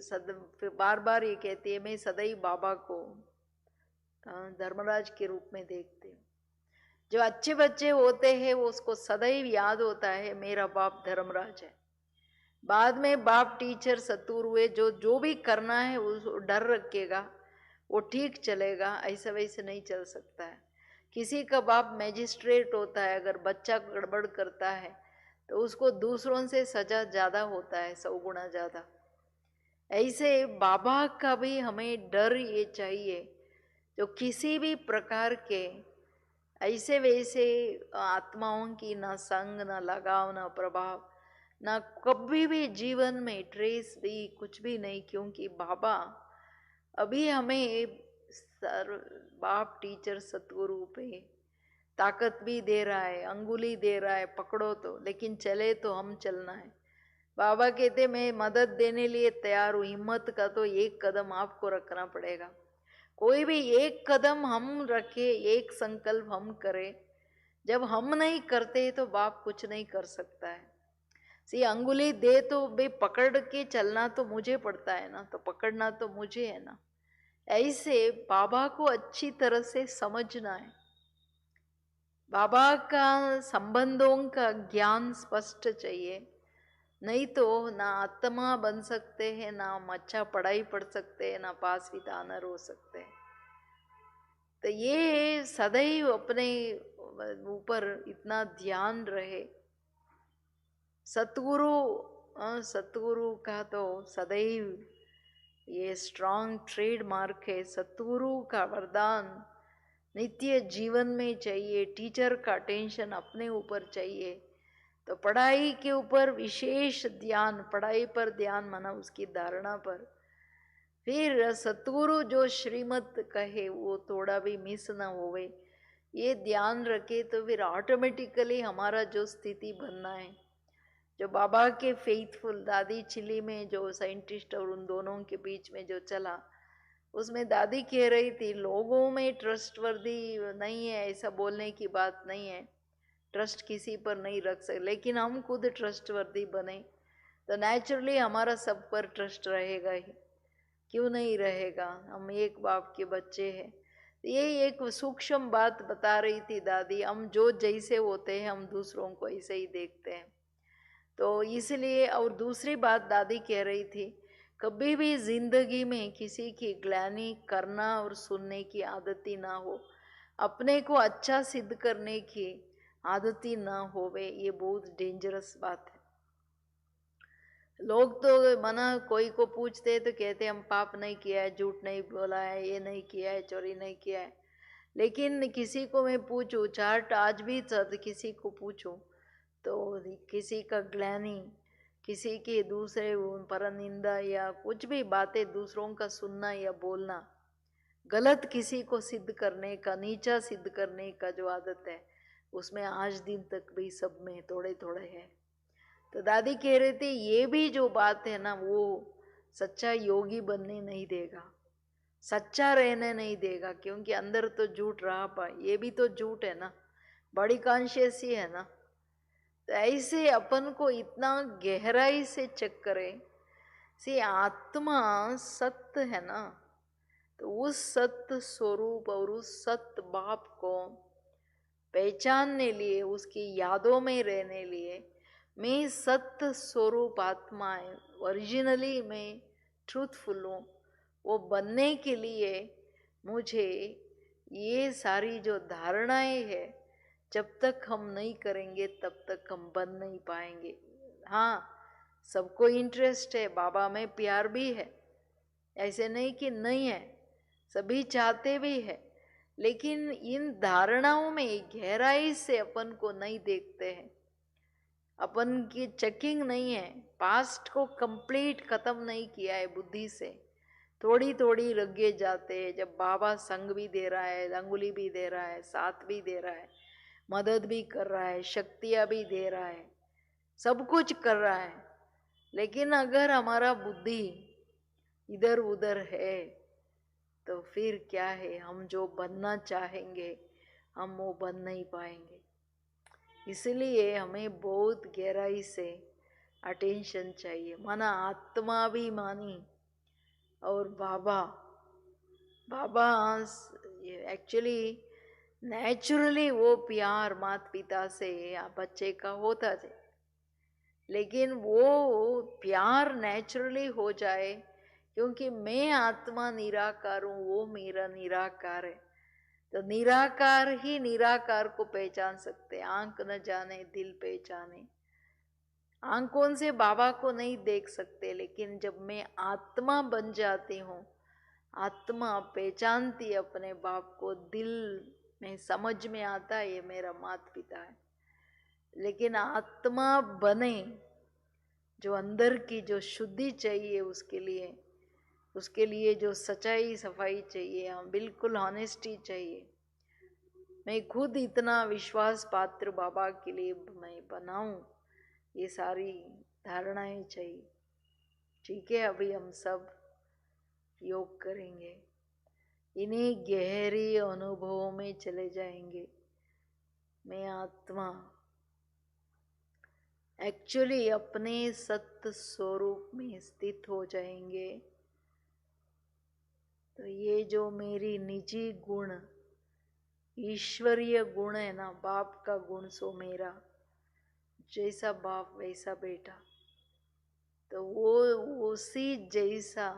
बार बार ये कहती है, मैं सदैव बाबा को धर्मराज के रूप में देखती हूँ। जो अच्छे बच्चे होते हैं वो उसको सदैव याद होता है, मेरा बाप धर्मराज है। बाद में बाप, टीचर, सतगुरु हुए, जो भी करना है उस डर रखेगा, वो ठीक चलेगा। ऐसा वैसे नहीं चल सकता है। किसी का बाप मैजिस्ट्रेट होता है, अगर बच्चा गड़बड़ करता है तो उसको दूसरों से सजा ज़्यादा होता है, 100 गुना ज़्यादा। ऐसे बाबा का भी हमें डर ये चाहिए, जो किसी भी प्रकार के ऐसे वैसे आत्माओं की ना संग, ना लगाव, ना प्रभाव, ना कभी भी जीवन में ट्रेस भी कुछ भी नहीं। क्योंकि बाबा अभी हमें बाप, टीचर, सतगुरु पे ताकत भी दे रहा है, अंगुली दे रहा है, पकड़ो तो, लेकिन चले तो हम चलना है। बाबा कहते मैं मदद देने लिए तैयार हूँ, हिम्मत का तो एक कदम आपको रखना पड़ेगा। कोई भी एक कदम हम रखे, एक संकल्प हम करें। जब हम नहीं करते तो बाप कुछ नहीं कर सकता है। सी अंगुली दे तो बे पकड़ के चलना तो मुझे पड़ता है ना, तो पकड़ना तो मुझे है ना। ऐसे बाबा को अच्छी तरह से समझना है, बाबा का संबंधों का ज्ञान स्पष्ट चाहिए, नहीं तो ना आत्मा बन सकते हैं, ना हम अच्छा पढ़ाई पढ़ सकते हैं, ना पास विद ऑनर हो सकते हैं। तो ये सदैव अपने ऊपर इतना ध्यान रहे। सतगुरु सतगुरु का तो सदैव ये स्ट्रांग ट्रेडमार्क है, सतगुरु का वरदान नित्य जीवन में चाहिए, टीचर का अटेंशन अपने ऊपर चाहिए। तो पढ़ाई के ऊपर विशेष ध्यान, पढ़ाई पर ध्यान माना उसकी धारणा पर, फिर सतगुरु जो श्रीमत कहे वो थोड़ा भी मिस ना होवे, ये ध्यान रखे तो फिर ऑटोमेटिकली हमारा जो स्थिति बनना है, जो बाबा के फेथफुल दादी चिली में जो साइंटिस्ट और उन दोनों के बीच में जो चला, उसमें दादी कह रही थी लोगों में ट्रस्टवर्दी नहीं है, ऐसा बोलने की बात नहीं है, ट्रस्ट किसी पर नहीं रख सकते, लेकिन हम खुद ट्रस्टवर्दी बने तो नेचुरली हमारा सब पर ट्रस्ट रहेगा ही, क्यों नहीं रहेगा, हम एक बाप के बच्चे हैं। ये एक सूक्ष्म बात बता रही थी दादी, हम जो जैसे होते हैं हम दूसरों को ऐसे ही देखते हैं। तो इसलिए, और दूसरी बात दादी कह रही थी, कभी भी जिंदगी में किसी की ग्लानि करना और सुनने की आदत ही ना हो, अपने को अच्छा सिद्ध करने की आदत ही ना होवे, ये बहुत डेंजरस बात है। लोग तो मना कोई को पूछते तो कहते हम पाप नहीं किया है, झूठ नहीं बोला है, ये नहीं किया है, चोरी नहीं किया है। लेकिन किसी को मैं पूछूं, चार्ट आज भी किसी को पूछूं तो किसी का ग्लानि, किसी के दूसरे पर निंदा या कुछ भी बातें दूसरों का सुनना या बोलना, गलत किसी को सिद्ध करने का, नीचा सिद्ध करने का जो आदत है, उसमें आज दिन तक भी सब में थोड़े थोड़े है। तो दादी कह रहे थे ये भी जो बात है ना, वो सच्चा योगी बनने नहीं देगा, सच्चा रहने नहीं देगा, क्योंकि अंदर तो झूठ रहा पा, ये भी तो झूठ है ना, बड़ी कॉन्शियस ही है ना। तो ऐसे अपन को इतना गहराई से चेक करें, से आत्मा सत्य है ना, तो उस सत्य स्वरूप और उस सत्य बाप को पहचानने लिए, उसकी यादों में रहने लिए, मैं सत्य स्वरूप आत्मा है, ओरिजिनली मैं ट्रूथफुल हूँ, वो बनने के लिए मुझे ये सारी जो धारणाएं है, जब तक हम नहीं करेंगे तब तक हम बन नहीं पाएंगे। हाँ, सबको इंटरेस्ट है, बाबा में प्यार भी है, ऐसे नहीं कि नहीं है, सभी चाहते भी है, लेकिन इन धारणाओं में गहराई से अपन को नहीं देखते हैं, अपन की चेकिंग नहीं है, पास्ट को कंप्लीट खत्म नहीं किया है बुद्धि से, थोड़ी थोड़ी रगे जाते हैं। जब बाबा संग भी दे रहा है, अंगुली भी दे रहा है, साथ भी दे रहा है, मदद भी कर रहा है, शक्तियाँ भी दे रहा है, सब कुछ कर रहा है, लेकिन अगर हमारा बुद्धि इधर उधर है तो फिर क्या है, हम जो बनना चाहेंगे हम वो बन नहीं पाएंगे। इसलिए हमें बहुत गहराई से अटेंशन चाहिए, माना आत्माभिमानी और बाबा, बाबा एक्चुअली नेचुरली वो प्यार माता पिता से या बच्चे का होता है, लेकिन वो प्यार नेचुरली हो जाए, क्योंकि मैं आत्मा निराकार हूँ, वो मेरा निराकार है, तो निराकार ही निराकार को पहचान सकते। आंख न जाने दिल पहचाने, आंखों से बाबा को नहीं देख सकते, लेकिन जब मैं आत्मा बन जाती हूँ, आत्मा पहचानती अपने बाप को, दिल में समझ में आता है ये मेरा माता पिता है। लेकिन आत्मा बने, जो अंदर की जो शुद्धि चाहिए, उसके लिए जो सच्चाई सफाई चाहिए, हम बिल्कुल ऑनेस्टी चाहिए। मैं खुद इतना विश्वास पात्र बाबा के लिए मैं बनाऊं, ये सारी धारणाएं चाहिए। ठीक है, अभी हम सब योग करेंगे, इन्हीं गहरी अनुभवों में चले जाएंगे। मैं आत्मा एक्चुअली अपने सत्य स्वरूप में स्थित हो जाएंगे, तो ये जो मेरी निजी गुण, ईश्वरीय गुण है ना, बाप का गुण सो मेरा, जैसा बाप वैसा बेटा, तो वो उसी जैसा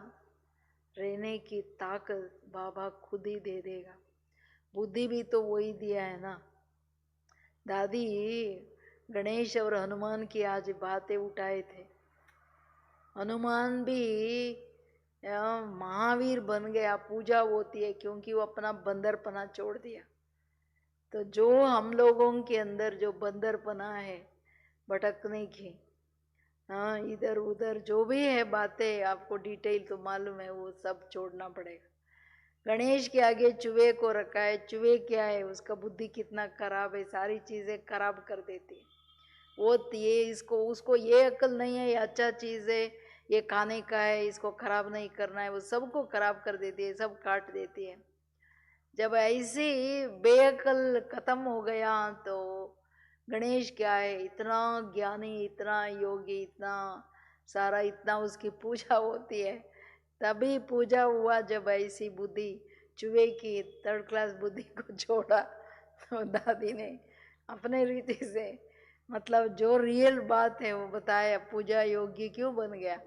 रहने की ताकत बाबा खुद ही दे देगा। बुद्धि भी तो वही दिया है ना। दादी गणेश और हनुमान की आज बातें उठाए थे। हनुमान भी महावीर बन गया, पूजा होती है क्योंकि वो अपना बंदरपना छोड़ दिया। तो जो हम लोगों के अंदर जो बंदरपना है, भटकने की, हाँ इधर उधर जो भी है बातें, आपको डिटेल तो मालूम है, वो सब छोड़ना पड़ेगा। गणेश के आगे चूहे को रखा है, चूहे क्या है, उसका बुद्धि कितना खराब है, सारी चीजें खराब कर देती है। वो ये इसको उसको ये अक्ल नहीं है, ये अच्छा चीज है, ये खाने का है, इसको खराब नहीं करना है, वो सबको खराब कर देती है, सब काट देती है। जब ऐसी बेअक्ल खत्म हो गया तो गणेश क्या है, इतना ज्ञानी, इतना योगी, इतना सारा, इतना उसकी पूजा होती है। तभी पूजा हुआ जब ऐसी बुद्धि, चूहे की थर्ड क्लास बुद्धि को छोड़ा। तो दादी ने अपने रीति से, मतलब जो रियल बात है वो बताया, पूजा योगी क्यों बन गया।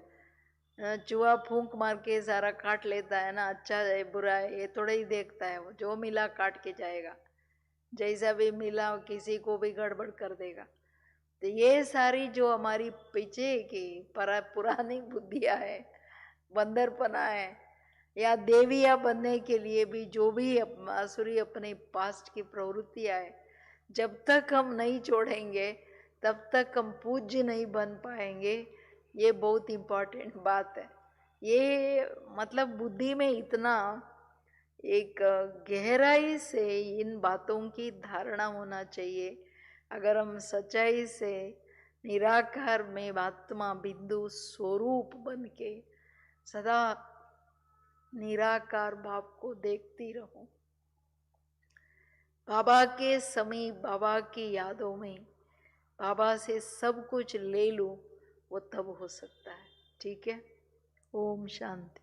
चूहा फूंक मार के सारा काट लेता है ना, अच्छा है बुरा है ये थोड़ा ही देखता है, वो जो मिला काट के जाएगा, जैसा भी मिला किसी को भी गड़बड़ कर देगा। तो ये सारी जो हमारी पीछे की पुरानी बुद्धियां है, बंदरपना है, या देविया बनने के लिए भी जो भी आसुरी अपने पास्ट की प्रवृत्तियां है, जब तक हम नहीं छोड़ेंगे तब तक हम पूज्य नहीं बन पाएंगे। ये बहुत इम्पोर्टेंट बात है। ये मतलब बुद्धि में इतना एक गहराई से इन बातों की धारणा होना चाहिए। अगर हम सच्चाई से निराकार में आत्मा बिंदु स्वरूप बन के सदा निराकार भाव को देखती रहूं, बाबा के समीप, बाबा की यादों में बाबा से सब कुछ ले लूं, वो तब हो सकता है। ठीक है, ओम शांति।